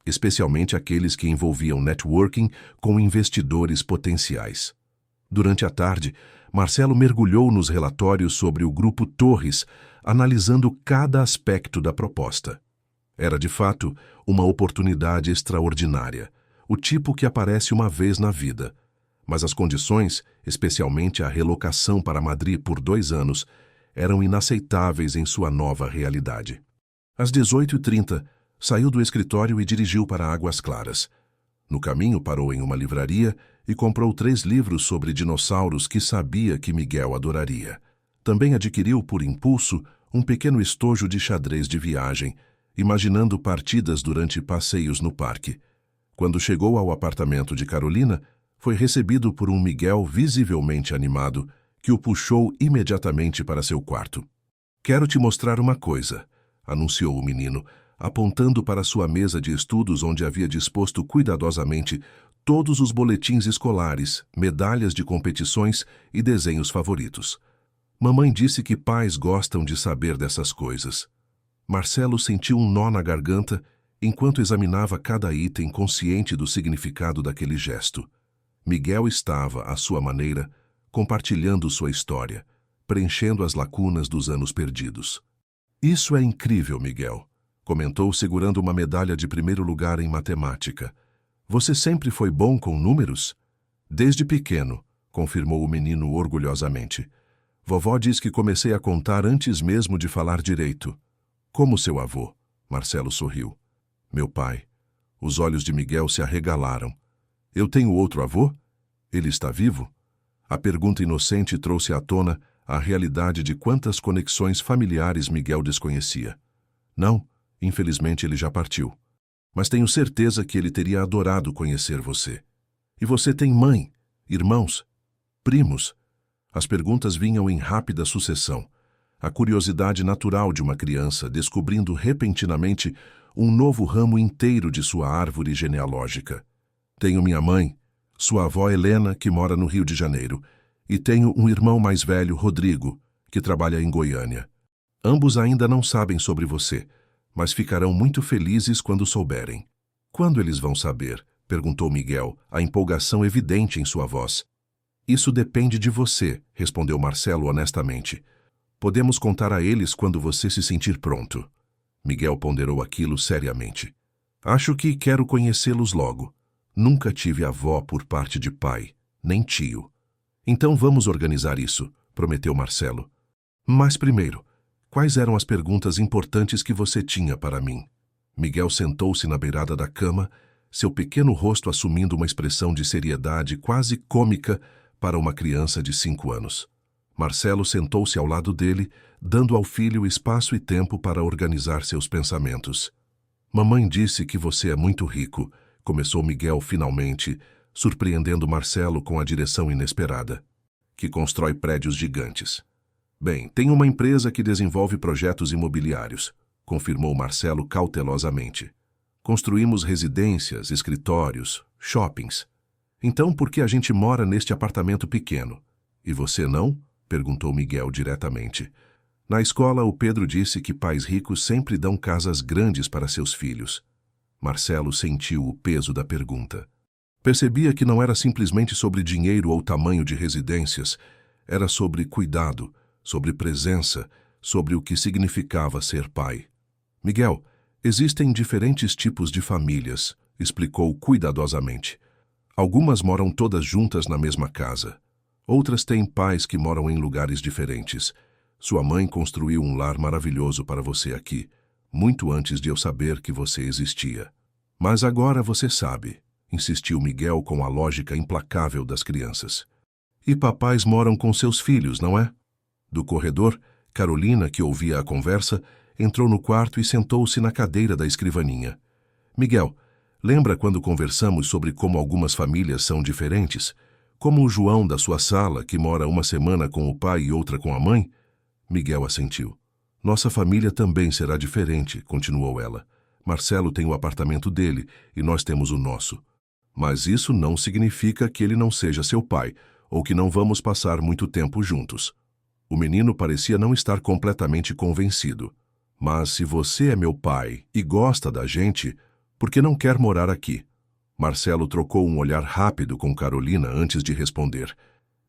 especialmente aqueles que envolviam networking com investidores potenciais. Durante a tarde, Marcelo mergulhou nos relatórios sobre o Grupo Torres, analisando cada aspecto da proposta. Era, de fato, uma oportunidade extraordinária, o tipo que aparece uma vez na vida. Mas as condições, especialmente a relocação para Madrid por 2 anos, eram inaceitáveis em sua nova realidade. Às 18h30, saiu do escritório e dirigiu para Águas Claras. No caminho, parou em uma livraria e comprou 3 livros sobre dinossauros que sabia que Miguel adoraria. Também adquiriu, por impulso, um pequeno estojo de xadrez de viagem, imaginando partidas durante passeios no parque. Quando chegou ao apartamento de Carolina, foi recebido por um Miguel visivelmente animado, que o puxou imediatamente para seu quarto. «Quero te mostrar uma coisa», anunciou o menino, apontando para sua mesa de estudos onde havia disposto cuidadosamente todos os boletins escolares, medalhas de competições e desenhos favoritos. Mamãe disse que pais gostam de saber dessas coisas. Marcelo sentiu um nó na garganta enquanto examinava cada item, consciente do significado daquele gesto. Miguel estava, à sua maneira, compartilhando sua história, preenchendo as lacunas dos anos perdidos. «Isso é incrível, Miguel», comentou segurando uma medalha de primeiro lugar em matemática. «Você sempre foi bom com números?» «Desde pequeno», confirmou o menino orgulhosamente. «Vovó diz que comecei a contar antes mesmo de falar direito». «Como seu avô?» Marcelo sorriu. «Meu pai». Os olhos de Miguel se arregalaram. «Eu tenho outro avô? Ele está vivo?» A pergunta inocente trouxe à tona a realidade de quantas conexões familiares Miguel desconhecia. «Não, infelizmente ele já partiu. Mas tenho certeza que ele teria adorado conhecer você. E você tem mãe, irmãos, primos?» As perguntas vinham em rápida sucessão. A curiosidade natural de uma criança descobrindo repentinamente um novo ramo inteiro de sua árvore genealógica. «Tenho minha mãe, sua avó Helena, que mora no Rio de Janeiro, e tenho um irmão mais velho, Rodrigo, que trabalha em Goiânia. Ambos ainda não sabem sobre você, mas ficarão muito felizes quando souberem». «Quando eles vão saber?» perguntou Miguel, a empolgação evidente em sua voz. «Isso depende de você», respondeu Marcelo honestamente. «Podemos contar a eles quando você se sentir pronto». Miguel ponderou aquilo seriamente. «Acho que quero conhecê-los logo. Nunca tive avó por parte de pai, nem tio. Então vamos organizar isso», prometeu Marcelo. «Mas primeiro, quais eram as perguntas importantes que você tinha para mim?» Miguel sentou-se na beirada da cama, seu pequeno rosto assumindo uma expressão de seriedade quase cômica para uma criança de 5 anos. Marcelo sentou-se ao lado dele, dando ao filho espaço e tempo para organizar seus pensamentos. «Mamãe disse que você é muito rico», começou Miguel finalmente, surpreendendo Marcelo com a direção inesperada. «Que constrói prédios gigantes». «Bem, tem uma empresa que desenvolve projetos imobiliários», confirmou Marcelo cautelosamente. «Construímos residências, escritórios, shoppings. Então por que a gente mora neste apartamento pequeno? E você não?» perguntou Miguel diretamente. «Na escola, o Pedro disse que pais ricos sempre dão casas grandes para seus filhos». Marcelo sentiu o peso da pergunta. Percebia que não era simplesmente sobre dinheiro ou tamanho de residências, era sobre cuidado, sobre presença, sobre o que significava ser pai. «Miguel, existem diferentes tipos de famílias», explicou cuidadosamente. «Algumas moram todas juntas na mesma casa. Outras têm pais que moram em lugares diferentes. Sua mãe construiu um lar maravilhoso para você aqui, muito antes de eu saber que você existia. Mas agora você sabe», insistiu Miguel com a lógica implacável das crianças. «E papais moram com seus filhos, não é?» Do corredor, Carolina, que ouvia a conversa, entrou no quarto e sentou-se na cadeira da escrivaninha. «Miguel, lembra quando conversamos sobre como algumas famílias são diferentes? Como o João da sua sala, que mora uma semana com o pai e outra com a mãe?» Miguel assentiu. «Nossa família também será diferente», continuou ela. «Marcelo tem o apartamento dele e nós temos o nosso. Mas isso não significa que ele não seja seu pai, ou que não vamos passar muito tempo juntos». O menino parecia não estar completamente convencido. «Mas se você é meu pai e gosta da gente, por que não quer morar aqui?» Marcelo trocou um olhar rápido com Carolina antes de responder.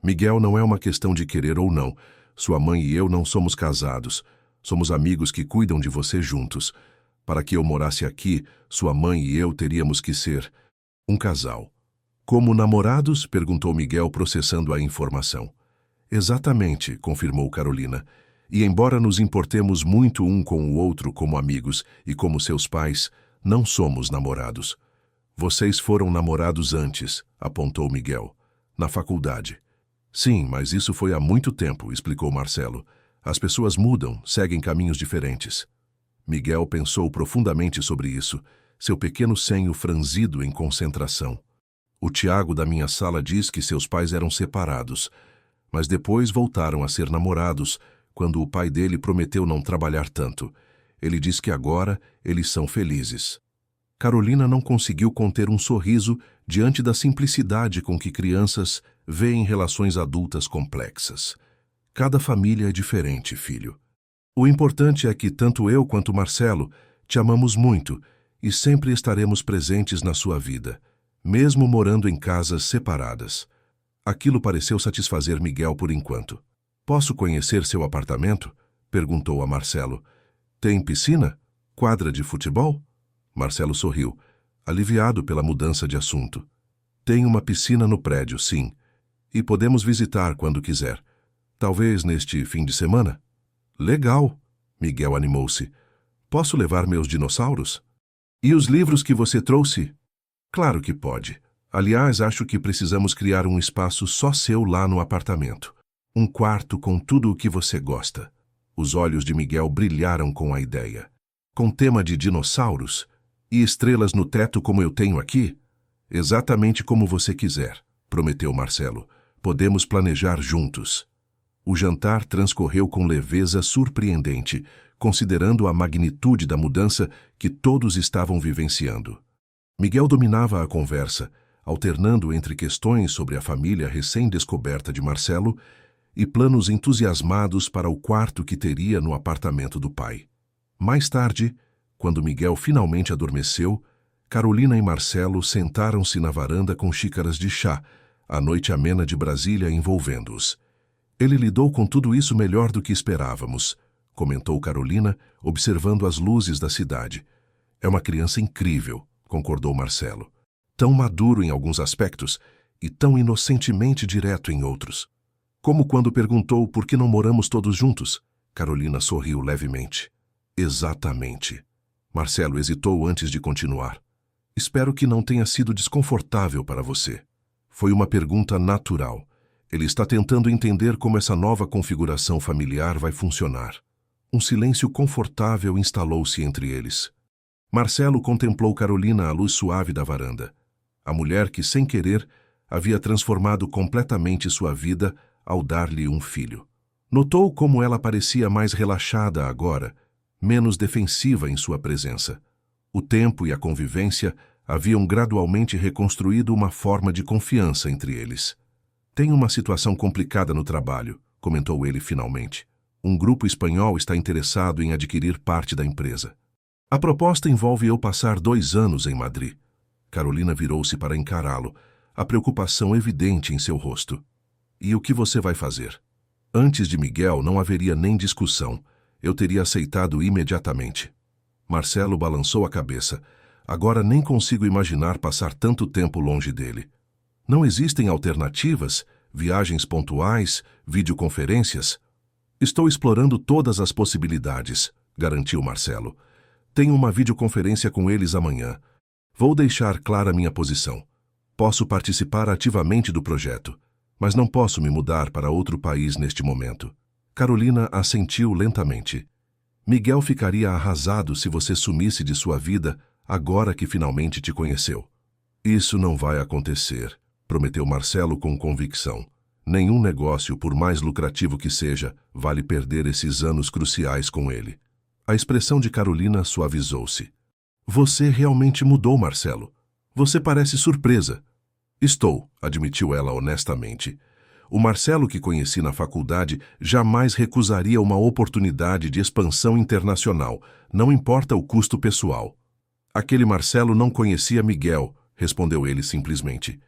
«Miguel, não é uma questão de querer ou não. Sua mãe e eu não somos casados. Somos amigos que cuidam de você juntos. Para que eu morasse aqui, sua mãe e eu teríamos que ser um casal. Como namorados? Perguntou Miguel, processando a informação. Exatamente, confirmou Carolina. E embora nos importemos muito um com o outro como amigos e como seus pais, não somos namorados. Vocês foram namorados antes, apontou Miguel. Na faculdade. Sim, mas isso foi há muito tempo, explicou Marcelo. As pessoas mudam, seguem caminhos diferentes. Miguel pensou profundamente sobre isso, seu pequeno senho franzido em concentração. O Tiago da minha sala diz que seus pais eram separados, mas depois voltaram a ser namorados quando o pai dele prometeu não trabalhar tanto. Ele diz que agora eles são felizes. Carolina não conseguiu conter um sorriso diante da simplicidade com que crianças veem relações adultas complexas. Cada família é diferente, filho. O importante é que tanto eu quanto Marcelo te amamos muito e sempre estaremos presentes na sua vida, mesmo morando em casas separadas. Aquilo pareceu satisfazer Miguel por enquanto. Posso conhecer seu apartamento? Perguntou a Marcelo. Tem piscina? Quadra de futebol? Marcelo sorriu, aliviado pela mudança de assunto. Tem uma piscina no prédio, sim. E podemos visitar quando quiser. Talvez neste fim de semana? Legal! Miguel animou-se. Posso levar meus dinossauros? E os livros que você trouxe? Claro que pode. Aliás, acho que precisamos criar um espaço só seu lá no apartamento. Um quarto com tudo o que você gosta. Os olhos de Miguel brilharam com a ideia. Com tema de dinossauros? E estrelas no teto como eu tenho aqui? Exatamente como você quiser, prometeu Marcelo. Podemos planejar juntos. O jantar transcorreu com leveza surpreendente, considerando a magnitude da mudança que todos estavam vivenciando. Miguel dominava a conversa, alternando entre questões sobre a família recém-descoberta de Marcelo e planos entusiasmados para o quarto que teria no apartamento do pai. Mais tarde, quando Miguel finalmente adormeceu, Carolina e Marcelo sentaram-se na varanda com xícaras de chá, a noite amena de Brasília envolvendo-os. Ele lidou com tudo isso melhor do que esperávamos, comentou Carolina, observando as luzes da cidade. É uma criança incrível, concordou Marcelo. Tão maduro em alguns aspectos e tão inocentemente direto em outros. Como quando perguntou por que não moramos todos juntos. Carolina sorriu levemente. Exatamente. Marcelo hesitou antes de continuar. Espero que não tenha sido desconfortável para você. Foi uma pergunta natural. Ele está tentando entender como essa nova configuração familiar vai funcionar. Um silêncio confortável instalou-se entre eles. Marcelo contemplou Carolina à luz suave da varanda. A mulher que, sem querer, havia transformado completamente sua vida ao dar-lhe um filho. Notou como ela parecia mais relaxada agora, menos defensiva em sua presença. O tempo e a convivência haviam gradualmente reconstruído uma forma de confiança entre eles. Tenho uma situação complicada no trabalho, comentou ele finalmente. Um grupo espanhol está interessado em adquirir parte da empresa. A proposta envolve eu passar 2 anos em Madrid. Carolina virou-se para encará-lo, a preocupação evidente em seu rosto. E o que você vai fazer? Antes de Miguel não haveria nem discussão. Eu teria aceitado imediatamente. Marcelo balançou a cabeça. Agora nem consigo imaginar passar tanto tempo longe dele. Não existem alternativas? Viagens pontuais? Videoconferências? Estou explorando todas as possibilidades, garantiu Marcelo. Tenho uma videoconferência com eles amanhã. Vou deixar clara minha posição. Posso participar ativamente do projeto, mas não posso me mudar para outro país neste momento. Carolina assentiu lentamente. Miguel ficaria arrasado se você sumisse de sua vida agora que finalmente te conheceu. Isso não vai acontecer, prometeu Marcelo com convicção. Nenhum negócio, por mais lucrativo que seja, vale perder esses anos cruciais com ele. A expressão de Carolina suavizou-se. Você realmente mudou, Marcelo. Você parece surpresa. Estou, admitiu ela honestamente. O Marcelo que conheci na faculdade jamais recusaria uma oportunidade de expansão internacional, não importa o custo pessoal. Aquele Marcelo não conhecia Miguel, respondeu ele simplesmente.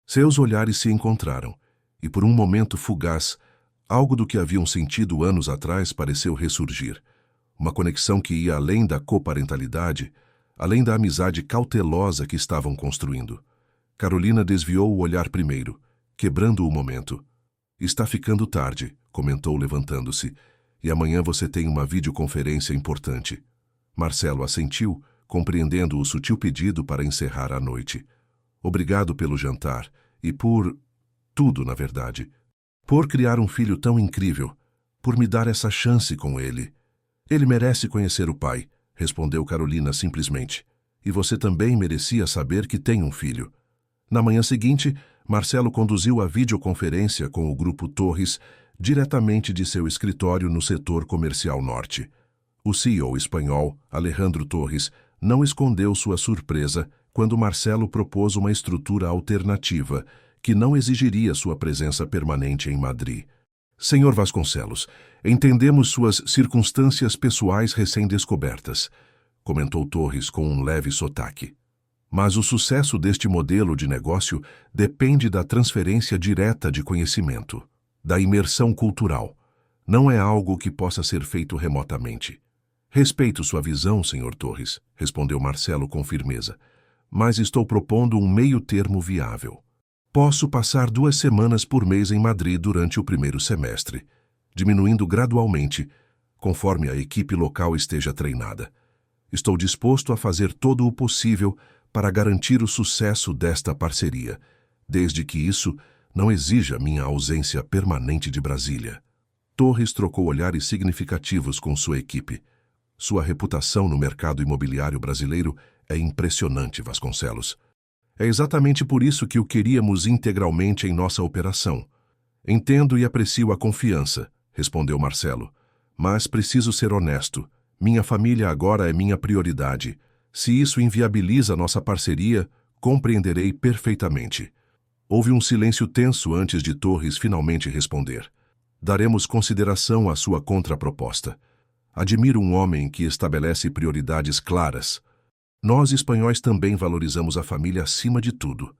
Seus olhares se encontraram, e por um momento fugaz, algo do que haviam sentido anos atrás pareceu ressurgir. Uma conexão que ia além da coparentalidade, além da amizade cautelosa que estavam construindo. Carolina desviou o olhar primeiro, quebrando o momento. Está ficando tarde, comentou levantando-se, e amanhã você tem uma videoconferência importante. Marcelo assentiu, compreendendo o sutil pedido para encerrar a noite. Obrigado pelo jantar e por tudo, na verdade. Por criar um filho tão incrível, por me dar essa chance com ele. Ele merece conhecer o pai, respondeu Carolina simplesmente. E você também merecia saber que tem um filho. Na manhã seguinte, Marcelo conduziu a videoconferência com o Grupo Torres diretamente de seu escritório no setor comercial norte. O CEO espanhol, Alejandro Torres, não escondeu sua surpresa quando Marcelo propôs uma estrutura alternativa que não exigiria sua presença permanente em Madrid. Senhor Vasconcelos, entendemos suas circunstâncias pessoais recém-descobertas, comentou Torres com um leve sotaque. Mas o sucesso deste modelo de negócio depende da transferência direta de conhecimento, da imersão cultural. Não é algo que possa ser feito remotamente. Respeito sua visão, Sr. Torres, respondeu Marcelo com firmeza, mas estou propondo um meio-termo viável. Posso passar 2 semanas por mês em Madrid durante o primeiro semestre, diminuindo gradualmente, conforme a equipe local esteja treinada. Estou disposto a fazer todo o possível para garantir o sucesso desta parceria, desde que isso não exija minha ausência permanente de Brasília. Torres trocou olhares significativos com sua equipe. Sua reputação no mercado imobiliário brasileiro é impressionante, Vasconcelos. É exatamente por isso que o queríamos integralmente em nossa operação. Entendo e aprecio a confiança, respondeu Marcelo. Mas preciso ser honesto. Minha família agora é minha prioridade. Se isso inviabiliza nossa parceria, compreenderei perfeitamente. Houve um silêncio tenso antes de Torres finalmente responder. Daremos consideração à sua contraproposta. Admiro um homem que estabelece prioridades claras. Nós, espanhóis, também valorizamos a família acima de tudo.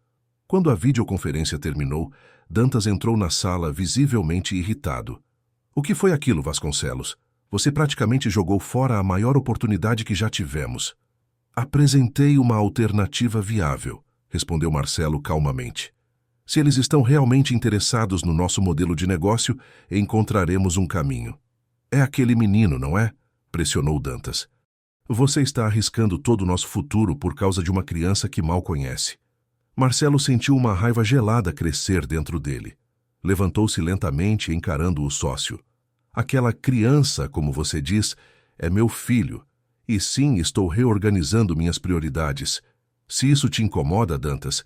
Quando a videoconferência terminou, Dantas entrou na sala visivelmente irritado. O que foi aquilo, Vasconcelos? Você praticamente jogou fora a maior oportunidade que já tivemos. Apresentei uma alternativa viável, respondeu Marcelo calmamente. Se eles estão realmente interessados no nosso modelo de negócio, encontraremos um caminho. É aquele menino, não é? Pressionou Dantas. Você está arriscando todo o nosso futuro por causa de uma criança que mal conhece. Marcelo sentiu uma raiva gelada crescer dentro dele. Levantou-se lentamente encarando o sócio. Aquela criança, como você diz, é meu filho. E sim, estou reorganizando minhas prioridades. Se isso te incomoda, Dantas,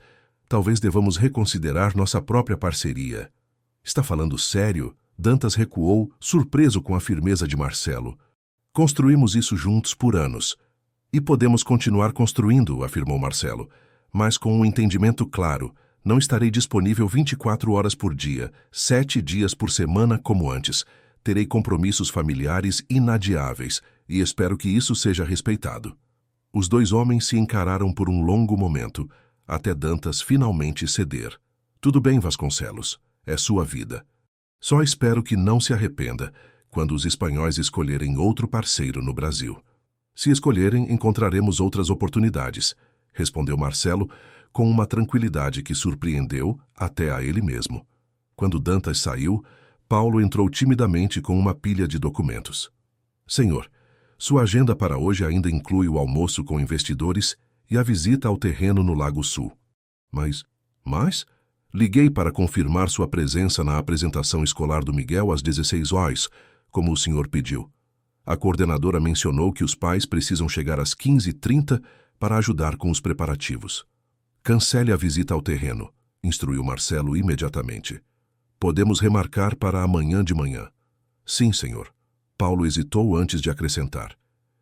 talvez devamos reconsiderar nossa própria parceria. Está falando sério? Dantas recuou, surpreso com a firmeza de Marcelo. Construímos isso juntos por anos. E podemos continuar construindo, afirmou Marcelo. Mas com um entendimento claro, não estarei disponível 24 horas por dia, 7 dias por semana como antes. Terei compromissos familiares inadiáveis e espero que isso seja respeitado. Os 2 homens se encararam por um longo momento, até Dantas finalmente ceder. Tudo bem, Vasconcelos, é sua vida. Só espero que não se arrependa quando os espanhóis escolherem outro parceiro no Brasil. Se escolherem, encontraremos outras oportunidades, respondeu Marcelo com uma tranquilidade que surpreendeu até a ele mesmo. Quando Dantas saiu, Paulo entrou timidamente com uma pilha de documentos. Senhor, sua agenda para hoje ainda inclui o almoço com investidores e a visita ao terreno no Lago Sul. Mas? Liguei para confirmar sua presença na apresentação escolar do Miguel às 16 horas, como o senhor pediu. A coordenadora mencionou que os pais precisam chegar às 15h30 para ajudar com os preparativos. Cancele a visita ao terreno, instruiu Marcelo imediatamente. Podemos remarcar para amanhã de manhã. Sim, senhor. Paulo hesitou antes de acrescentar.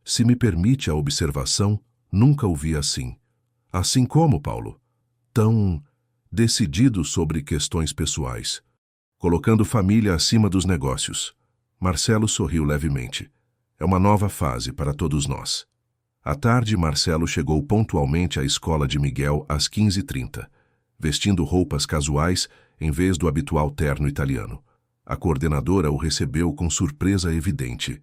Se me permite a observação, nunca o vi assim. Assim como, Paulo? Tão decidido sobre questões pessoais, colocando família acima dos negócios. Marcelo sorriu levemente. É uma nova fase para todos nós. À tarde, Marcelo chegou pontualmente à escola de Miguel às 15h30, vestindo roupas casuais em vez do habitual terno italiano. A coordenadora o recebeu com surpresa evidente.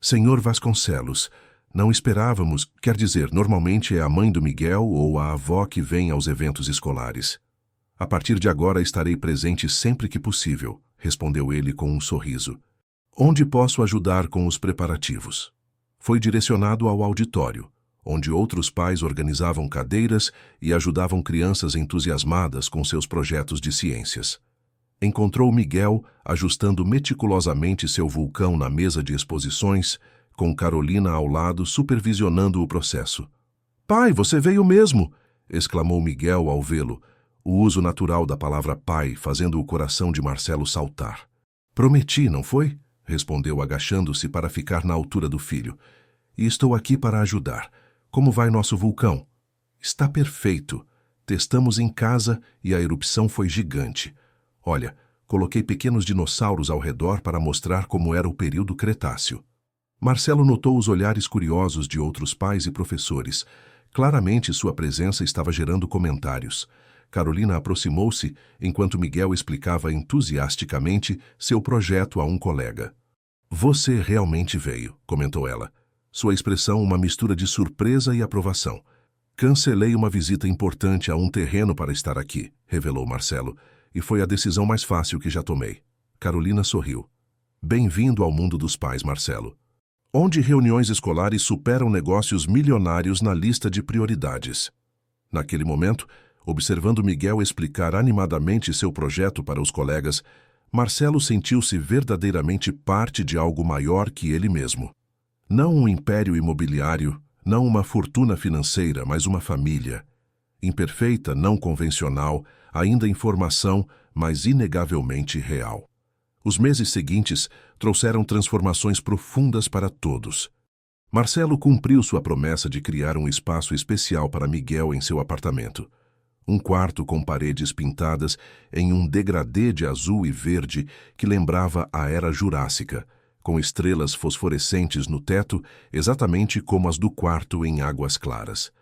Senhor Vasconcelos, não esperávamos, quer dizer, normalmente é a mãe do Miguel ou a avó que vem aos eventos escolares. A partir de agora estarei presente sempre que possível, respondeu ele com um sorriso. Onde posso ajudar com os preparativos? Foi direcionado ao auditório, onde outros pais organizavam cadeiras e ajudavam crianças entusiasmadas com seus projetos de ciências. Encontrou Miguel ajustando meticulosamente seu vulcão na mesa de exposições, com Carolina ao lado supervisionando o processo. "Pai, você veio mesmo!" exclamou Miguel ao vê-lo, o uso natural da palavra pai fazendo o coração de Marcelo saltar. "Prometi, não foi?" respondeu agachando-se para ficar na altura do filho. "E estou aqui para ajudar. Como vai nosso vulcão?" "Está perfeito. Testamos em casa e a erupção foi gigante. Olha, coloquei pequenos dinossauros ao redor para mostrar como era o período Cretáceo." Marcelo notou os olhares curiosos de outros pais e professores. Claramente sua presença estava gerando comentários. Carolina aproximou-se enquanto Miguel explicava entusiasticamente seu projeto a um colega. "Você realmente veio", comentou ela. Sua expressão uma mistura de surpresa e aprovação. "Cancelei uma visita importante a um terreno para estar aqui", revelou Marcelo, "e foi a decisão mais fácil que já tomei." Carolina sorriu. "Bem-vindo ao mundo dos pais, Marcelo, onde reuniões escolares superam negócios milionários na lista de prioridades." Naquele momento, observando Miguel explicar animadamente seu projeto para os colegas, Marcelo sentiu-se verdadeiramente parte de algo maior que ele mesmo. Não um império imobiliário, não uma fortuna financeira, mas uma família. Imperfeita, não convencional, ainda em formação, mas inegavelmente real. Os meses seguintes trouxeram transformações profundas para todos. Marcelo cumpriu sua promessa de criar um espaço especial para Miguel em seu apartamento. Um quarto com paredes pintadas em um degradê de azul e verde que lembrava a Era Jurássica, com estrelas fosforescentes no teto, exatamente como as do quarto em Águas Claras.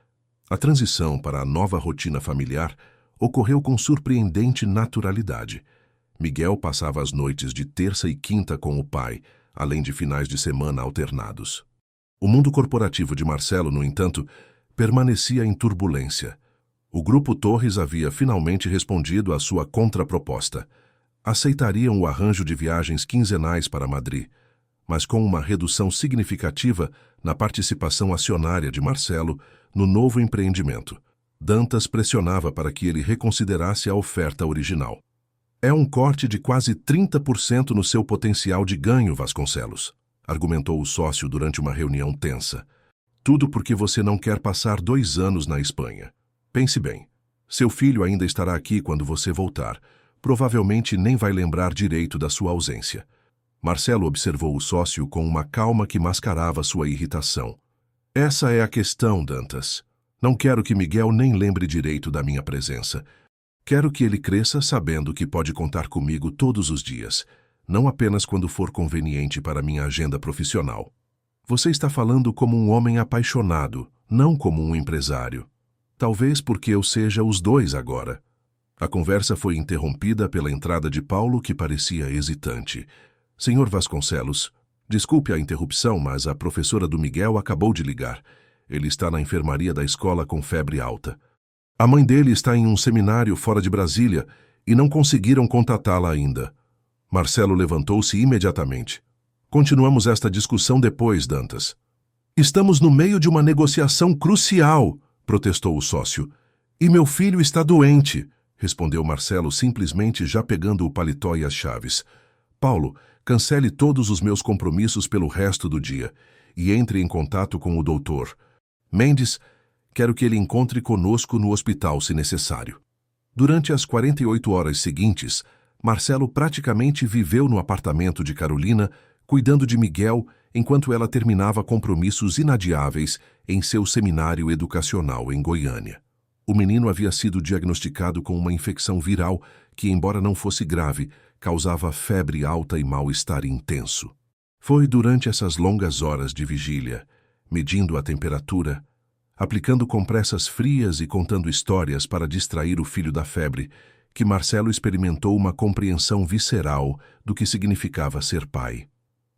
A transição para a nova rotina familiar ocorreu com surpreendente naturalidade. Miguel passava as noites de terça e quinta com o pai, além de finais de semana alternados. O mundo corporativo de Marcelo, no entanto, permanecia em turbulência. O Grupo Torres havia finalmente respondido à sua contraproposta. Aceitariam o arranjo de viagens quinzenais para Madrid, mas com uma redução significativa na participação acionária de Marcelo no novo empreendimento. Dantas pressionava para que ele reconsiderasse a oferta original. "É um corte de quase 30% no seu potencial de ganho, Vasconcelos", argumentou o sócio durante uma reunião tensa. "Tudo porque você não quer passar 2 anos na Espanha. Pense bem, seu filho ainda estará aqui quando você voltar. Provavelmente nem vai lembrar direito da sua ausência." Marcelo observou o sócio com uma calma que mascarava sua irritação. "Essa é a questão, Dantas. Não quero que Miguel nem lembre direito da minha presença. Quero que ele cresça sabendo que pode contar comigo todos os dias, não apenas quando for conveniente para minha agenda profissional." "Você está falando como um homem apaixonado, não como um empresário. Talvez porque eu seja os dois agora." A conversa foi interrompida pela entrada de Paulo, que parecia hesitante. "Senhor Vasconcelos, desculpe a interrupção, mas a professora do Miguel acabou de ligar. Ele está na enfermaria da escola com febre alta. A mãe dele está em um seminário fora de Brasília e não conseguiram contatá-la ainda." Marcelo levantou-se imediatamente. "Continuamos esta discussão depois, Dantas." "Estamos no meio de uma negociação crucial", protestou o sócio. "E meu filho está doente", respondeu Marcelo simplesmente já pegando o paletó e as chaves. "Paulo, cancele todos os meus compromissos pelo resto do dia e entre em contato com o doutor Mendes. Quero que ele encontre conosco no hospital se necessário." Durante as 48 horas seguintes, Marcelo praticamente viveu no apartamento de Carolina, cuidando de Miguel enquanto ela terminava compromissos inadiáveis em seu seminário educacional em Goiânia. O menino havia sido diagnosticado com uma infecção viral que, embora não fosse grave, causava febre alta e mal-estar intenso. Foi durante essas longas horas de vigília, medindo a temperatura, aplicando compressas frias e contando histórias para distrair o filho da febre, que Marcelo experimentou uma compreensão visceral do que significava ser pai.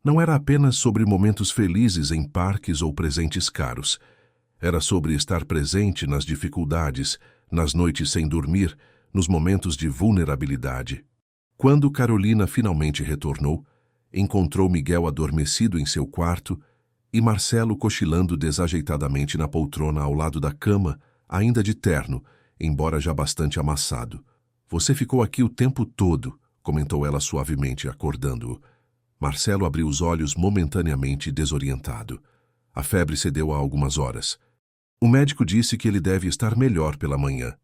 Não era apenas sobre momentos felizes em parques ou presentes caros. Era sobre estar presente nas dificuldades, nas noites sem dormir, nos momentos de vulnerabilidade. Quando Carolina finalmente retornou, encontrou Miguel adormecido em seu quarto e Marcelo cochilando desajeitadamente na poltrona ao lado da cama, ainda de terno, embora já bastante amassado. "Você ficou aqui o tempo todo", comentou ela suavemente, acordando-o. Marcelo abriu os olhos momentaneamente desorientado. A febre cedeu há algumas horas. O médico disse que ele deve estar melhor pela manhã.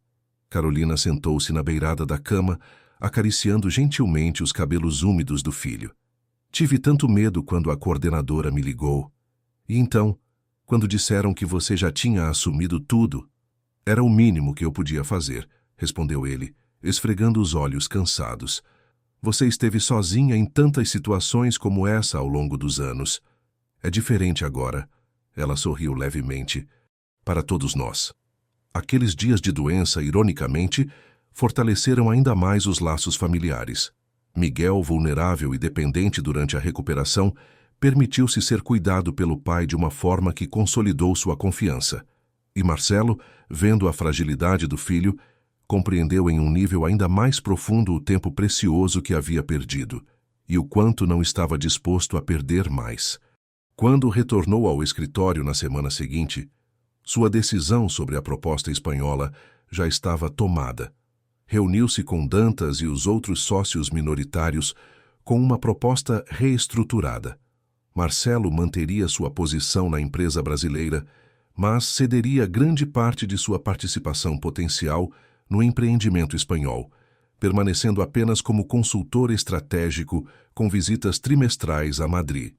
Carolina sentou-se na beirada da cama, acariciando gentilmente os cabelos úmidos do filho. "Tive tanto medo quando a coordenadora me ligou. E então, quando disseram que você já tinha assumido tudo, era o mínimo que eu podia fazer", respondeu ele, esfregando os olhos cansados. "Você esteve sozinha em tantas situações como essa ao longo dos anos. É diferente agora." Ela sorriu levemente. "Para todos nós." Aqueles dias de doença, ironicamente, fortaleceram ainda mais os laços familiares. Miguel, vulnerável e dependente durante a recuperação, permitiu-se ser cuidado pelo pai de uma forma que consolidou sua confiança. E Marcelo, vendo a fragilidade do filho, compreendeu em um nível ainda mais profundo o tempo precioso que havia perdido, e o quanto não estava disposto a perder mais. Quando retornou ao escritório na semana seguinte, sua decisão sobre a proposta espanhola já estava tomada. Reuniu-se com Dantas e os outros sócios minoritários com uma proposta reestruturada. Marcelo manteria sua posição na empresa brasileira, mas cederia grande parte de sua participação potencial no empreendimento espanhol, permanecendo apenas como consultor estratégico com visitas trimestrais a Madrid.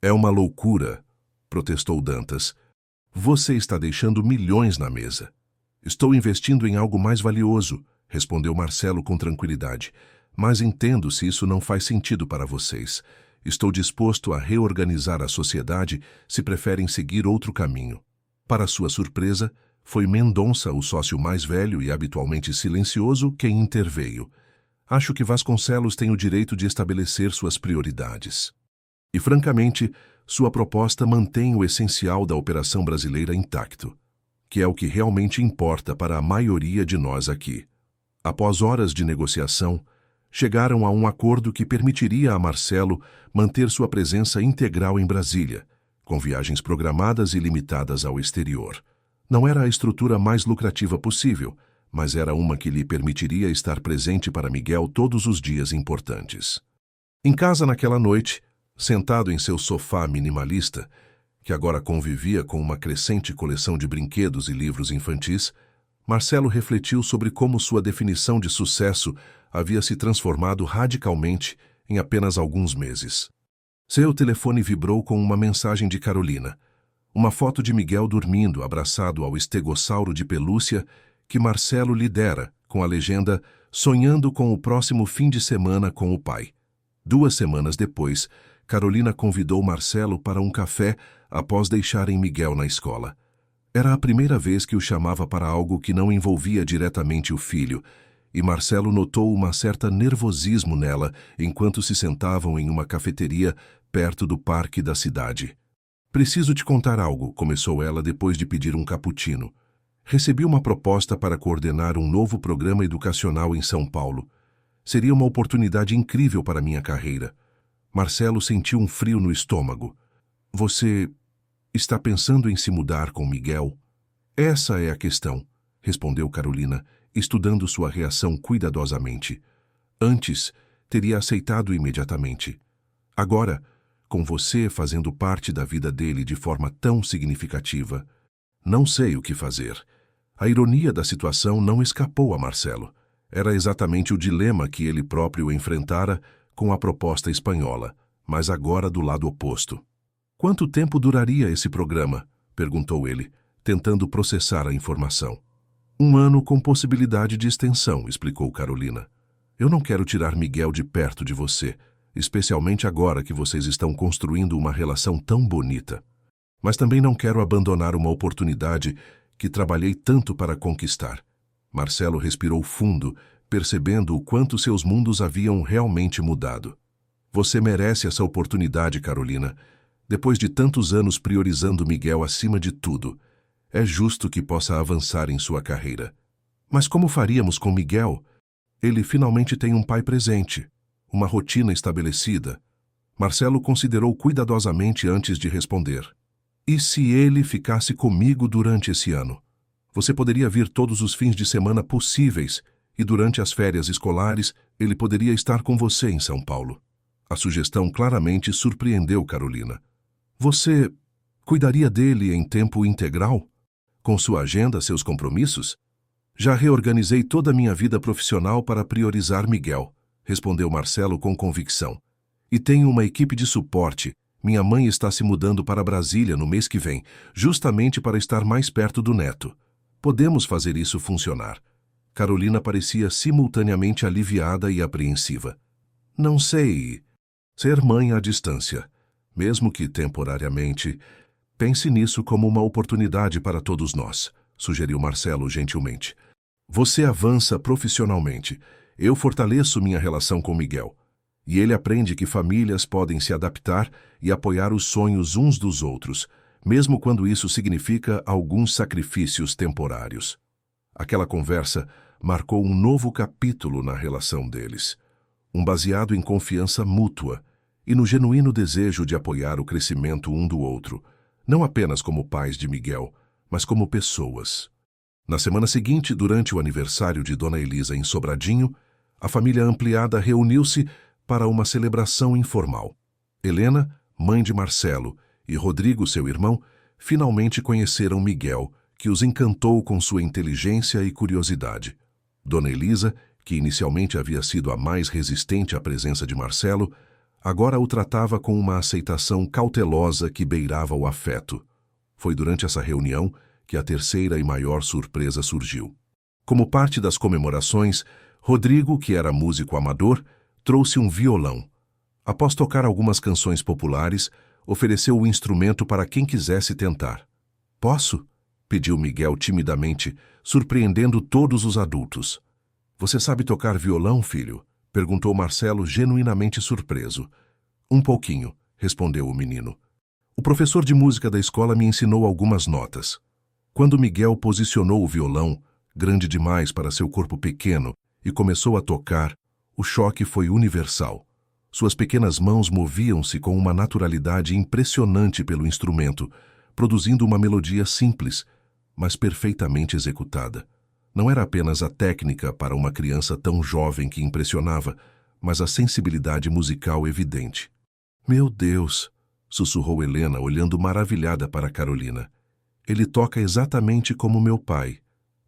"É uma loucura", protestou Dantas. "Você está deixando milhões na mesa." "Estou investindo em algo mais valioso", respondeu Marcelo com tranquilidade. "Mas entendo se isso não faz sentido para vocês. Estou disposto a reorganizar a sociedade se preferem seguir outro caminho." Para sua surpresa, foi Mendonça, o sócio mais velho e habitualmente silencioso, quem interveio. "Acho que Vasconcelos tem o direito de estabelecer suas prioridades. E, francamente, sua proposta mantém o essencial da operação brasileira intacto, que é o que realmente importa para a maioria de nós aqui." Após horas de negociação, chegaram a um acordo que permitiria a Marcelo manter sua presença integral em Brasília, com viagens programadas e limitadas ao exterior. Não era a estrutura mais lucrativa possível, mas era uma que lhe permitiria estar presente para Miguel todos os dias importantes. Em casa naquela noite, sentado em seu sofá minimalista, que agora convivia com uma crescente coleção de brinquedos e livros infantis, Marcelo refletiu sobre como sua definição de sucesso havia se transformado radicalmente em apenas alguns meses. Seu telefone vibrou com uma mensagem de Carolina. Uma foto de Miguel dormindo, abraçado ao estegossauro de pelúcia que Marcelo lhe dera, com a legenda "Sonhando com o próximo fim de semana com o pai." 2 semanas depois, Carolina convidou Marcelo para um café após deixarem Miguel na escola. Era a primeira vez que o chamava para algo que não envolvia diretamente o filho, e Marcelo notou uma certa nervosismo nela enquanto se sentavam em uma cafeteria perto do parque da cidade. "Preciso te contar algo", começou ela depois de pedir um cappuccino. "Recebi uma proposta para coordenar um novo programa educacional em São Paulo. Seria uma oportunidade incrível para minha carreira." Marcelo sentiu um frio no estômago. "Você está pensando em se mudar com Miguel?" "Essa é a questão", respondeu Carolina, estudando sua reação cuidadosamente. "Antes, teria aceitado imediatamente. Agora, com você fazendo parte da vida dele de forma tão significativa, não sei o que fazer." A ironia da situação não escapou a Marcelo. Era exatamente o dilema que ele próprio enfrentara com a proposta espanhola, mas agora do lado oposto. "Quanto tempo duraria esse programa?" perguntou ele, tentando processar a informação. 1 ano com possibilidade de extensão", explicou Carolina. "Eu não quero tirar Miguel de perto de você, especialmente agora que vocês estão construindo uma relação tão bonita. Mas também não quero abandonar uma oportunidade que trabalhei tanto para conquistar." Marcelo respirou fundo, percebendo o quanto seus mundos haviam realmente mudado. Você merece essa oportunidade, Carolina. Depois de tantos anos priorizando Miguel acima de tudo, é justo que possa avançar em sua carreira. Mas como faríamos com Miguel? Ele finalmente tem um pai presente, uma rotina estabelecida. Marcelo considerou cuidadosamente antes de responder. E se ele ficasse comigo durante esse ano? Você poderia vir todos os fins de semana possíveis e durante as férias escolares ele poderia estar com você em São Paulo. A sugestão claramente surpreendeu Carolina. Você cuidaria dele em tempo integral? Com sua agenda, seus compromissos? Já reorganizei toda a minha vida profissional para priorizar Miguel, respondeu Marcelo com convicção. E tenho uma equipe de suporte. Minha mãe está se mudando para Brasília no mês que vem, justamente para estar mais perto do neto. Podemos fazer isso funcionar. Carolina parecia simultaneamente aliviada e apreensiva. Não sei. Ser mãe à distância, mesmo que temporariamente, pense nisso como uma oportunidade para todos nós, sugeriu Marcelo gentilmente. Você avança profissionalmente. Eu fortaleço minha relação com Miguel. E ele aprende que famílias podem se adaptar e apoiar os sonhos uns dos outros, mesmo quando isso significa alguns sacrifícios temporários. Aquela conversa marcou um novo capítulo na relação deles, baseado em confiança mútua e no genuíno desejo de apoiar o crescimento um do outro, não apenas como pais de Miguel, mas como pessoas. Na semana seguinte, durante o aniversário de Dona Elisa em Sobradinho, a família ampliada reuniu-se para uma celebração informal. Helena, mãe de Marcelo, e Rodrigo, seu irmão, finalmente conheceram Miguel, que os encantou com sua inteligência e curiosidade. Dona Elisa, que inicialmente havia sido a mais resistente à presença de Marcelo, agora o tratava com uma aceitação cautelosa que beirava o afeto. Foi durante essa reunião que a terceira e maior surpresa surgiu. Como parte das comemorações, Rodrigo, que era músico amador, trouxe um violão. Após tocar algumas canções populares, ofereceu o instrumento para quem quisesse tentar. Posso? Pediu Miguel timidamente, surpreendendo todos os adultos. Você sabe tocar violão, filho? Perguntou Marcelo, genuinamente surpreso. Um pouquinho, respondeu o menino. O professor de música da escola me ensinou algumas notas. Quando Miguel posicionou o violão, grande demais para seu corpo pequeno, e começou a tocar, o choque foi universal. Suas pequenas mãos moviam-se com uma naturalidade impressionante pelo instrumento, produzindo uma melodia simples, mas perfeitamente executada. Não era apenas a técnica para uma criança tão jovem que impressionava, mas a sensibilidade musical evidente. Meu Deus! Sussurrou Helena, olhando maravilhada para Carolina. Ele toca exatamente como meu pai.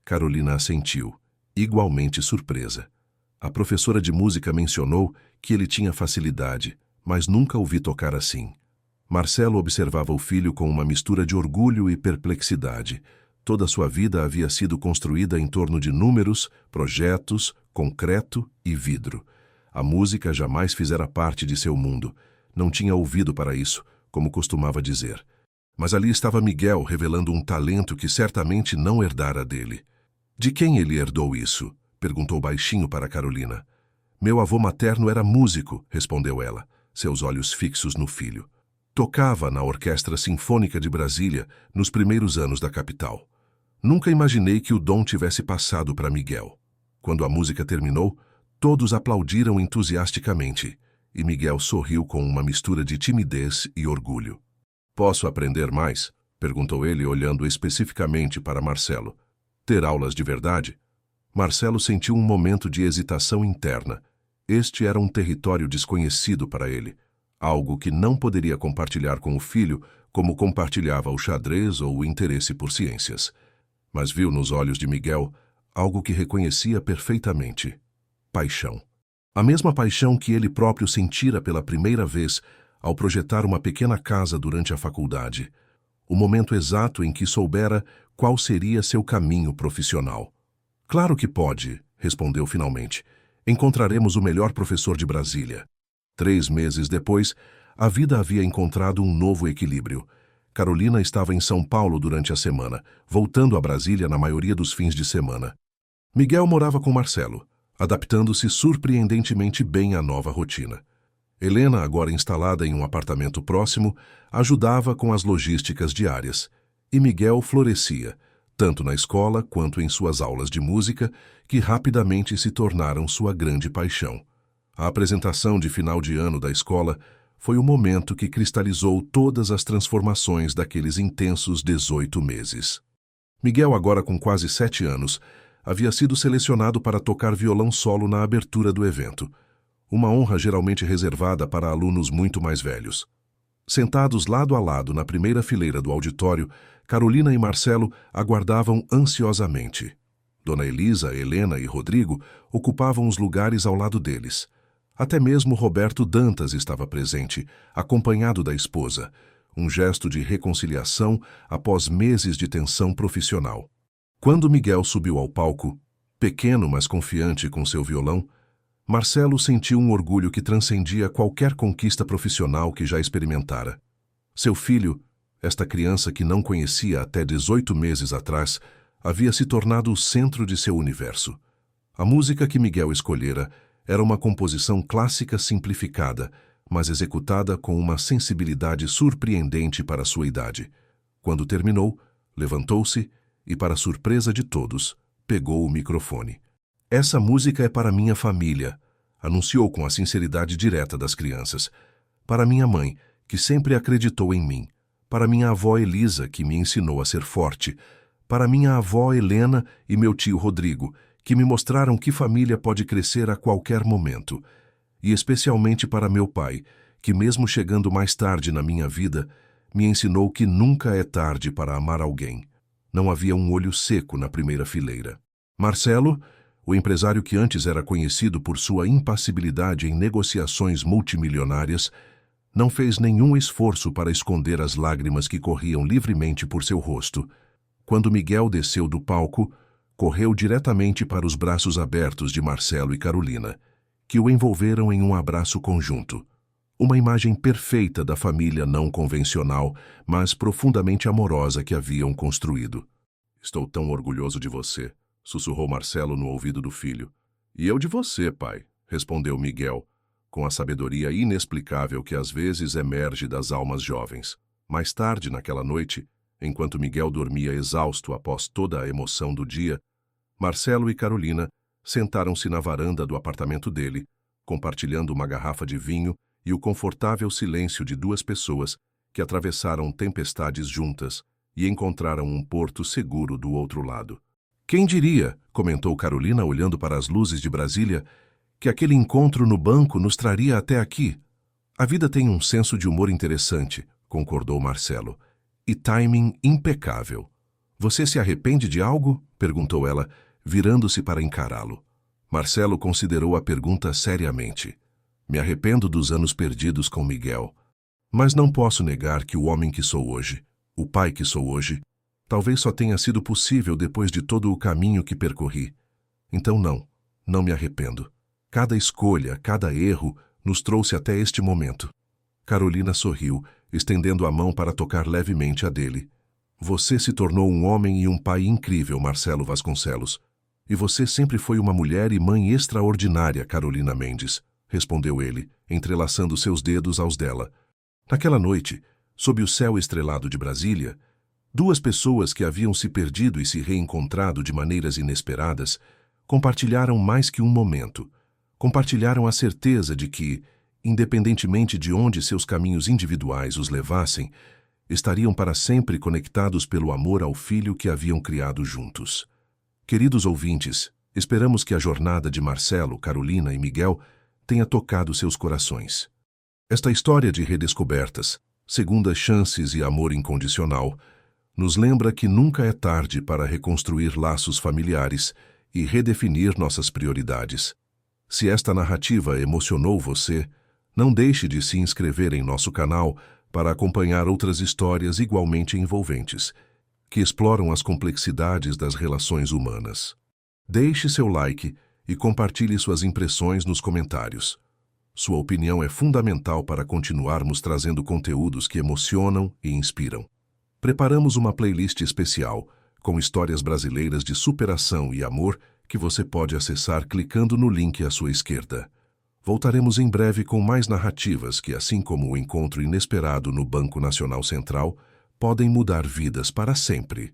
Carolina assentiu, igualmente surpresa. A professora de música mencionou que ele tinha facilidade, mas nunca o vi tocar assim. Marcelo observava o filho com uma mistura de orgulho e perplexidade. Toda sua vida havia sido construída em torno de números, projetos, concreto e vidro. A música jamais fizera parte de seu mundo. Não tinha ouvido para isso, como costumava dizer. Mas ali estava Miguel revelando um talento que certamente não herdara dele. De quem ele herdou isso? Perguntou baixinho para Carolina. Meu avô materno era músico, respondeu ela, seus olhos fixos no filho. Tocava na Orquestra Sinfônica de Brasília nos primeiros anos da capital. Nunca imaginei que o dom tivesse passado para Miguel. Quando a música terminou, todos aplaudiram entusiasticamente, e Miguel sorriu com uma mistura de timidez e orgulho. Posso aprender mais? Perguntou ele, olhando especificamente para Marcelo. Ter aulas de verdade? Marcelo sentiu um momento de hesitação interna. Este era um território desconhecido para ele, algo que não poderia compartilhar com o filho como compartilhava o xadrez ou o interesse por ciências. Mas viu nos olhos de Miguel algo que reconhecia perfeitamente: paixão. A mesma paixão que ele próprio sentira pela primeira vez ao projetar uma pequena casa durante a faculdade. O momento exato em que soubera qual seria seu caminho profissional. Claro que pode, respondeu finalmente. Encontraremos o melhor professor de Brasília. 3 meses depois, a vida havia encontrado um novo equilíbrio. Carolina estava em São Paulo durante a semana, voltando a Brasília na maioria dos fins de semana. Miguel morava com Marcelo, adaptando-se surpreendentemente bem à nova rotina. Helena, agora instalada em um apartamento próximo, ajudava com as logísticas diárias. E Miguel florescia, tanto na escola quanto em suas aulas de música, que rapidamente se tornaram sua grande paixão. A apresentação de final de ano da escola foi o momento que cristalizou todas as transformações daqueles intensos 18 meses. Miguel, agora com quase 7 anos, havia sido selecionado para tocar violão solo na abertura do evento, uma honra geralmente reservada para alunos muito mais velhos. Sentados lado a lado na primeira fileira do auditório, Carolina e Marcelo aguardavam ansiosamente. Dona Elisa, Helena e Rodrigo ocupavam os lugares ao lado deles. Até mesmo Roberto Dantas estava presente, acompanhado da esposa, um gesto de reconciliação após meses de tensão profissional. Quando Miguel subiu ao palco, pequeno mas confiante com seu violão, Marcelo sentiu um orgulho que transcendia qualquer conquista profissional que já experimentara. Seu filho, esta criança que não conhecia até 18 meses atrás, havia se tornado o centro de seu universo. A música que Miguel escolhera era uma composição clássica simplificada, mas executada com uma sensibilidade surpreendente para sua idade. Quando terminou, levantou-se e, para surpresa de todos, pegou o microfone. Essa música é para minha família, anunciou com a sinceridade direta das crianças. Para minha mãe, que sempre acreditou em mim. Para minha avó Elisa, que me ensinou a ser forte. Para minha avó Helena e meu tio Rodrigo, que me mostraram que família pode crescer a qualquer momento. E especialmente para meu pai, que mesmo chegando mais tarde na minha vida, me ensinou que nunca é tarde para amar alguém. Não havia um olho seco na primeira fileira. Marcelo, o empresário que antes era conhecido por sua impassibilidade em negociações multimilionárias, não fez nenhum esforço para esconder as lágrimas que corriam livremente por seu rosto. Quando Miguel desceu do palco, correu diretamente para os braços abertos de Marcelo e Carolina, que o envolveram em um abraço conjunto. Uma imagem perfeita da família não convencional, mas profundamente amorosa que haviam construído. "Estou tão orgulhoso de você", sussurrou Marcelo no ouvido do filho. "E eu de você, pai", respondeu Miguel, com a sabedoria inexplicável que às vezes emerge das almas jovens. Mais tarde, naquela noite, enquanto Miguel dormia exausto após toda a emoção do dia, Marcelo e Carolina sentaram-se na varanda do apartamento dele, compartilhando uma garrafa de vinho e o confortável silêncio de duas pessoas que atravessaram tempestades juntas e encontraram um porto seguro do outro lado. "Quem diria", comentou Carolina olhando para as luzes de Brasília, "que aquele encontro no banco nos traria até aqui?" "A vida tem um senso de humor interessante", concordou Marcelo, "e timing impecável." "Você se arrepende de algo?", perguntou ela, virando-se para encará-lo. Marcelo considerou a pergunta seriamente. "Me arrependo dos anos perdidos com Miguel. Mas não posso negar que o homem que sou hoje, o pai que sou hoje, talvez só tenha sido possível depois de todo o caminho que percorri. Então não me arrependo. Cada escolha, cada erro nos trouxe até este momento." Carolina sorriu, estendendo a mão para tocar levemente a dele. "Você se tornou um homem e um pai incrível, Marcelo Vasconcelos. E você sempre foi uma mulher e mãe extraordinária, Carolina Mendes", respondeu ele, entrelaçando seus dedos aos dela. Naquela noite, sob o céu estrelado de Brasília, duas pessoas que haviam se perdido e se reencontrado de maneiras inesperadas compartilharam mais que um momento. Compartilharam a certeza de que, independentemente de onde seus caminhos individuais os levassem, estariam para sempre conectados pelo amor ao filho que haviam criado juntos. Queridos ouvintes, esperamos que a jornada de Marcelo, Carolina e Miguel tenha tocado seus corações. Esta história de redescobertas, segundas chances e amor incondicional nos lembra que nunca é tarde para reconstruir laços familiares e redefinir nossas prioridades. Se esta narrativa emocionou você, não deixe de se inscrever em nosso canal para acompanhar outras histórias igualmente envolventes, que exploram as complexidades das relações humanas. Deixe seu like e compartilhe suas impressões nos comentários. Sua opinião é fundamental para continuarmos trazendo conteúdos que emocionam e inspiram. Preparamos uma playlist especial com histórias brasileiras de superação e amor que você pode acessar clicando no link à sua esquerda. Voltaremos em breve com mais narrativas que, assim como o encontro inesperado no Banco Nacional Central, podem mudar vidas para sempre.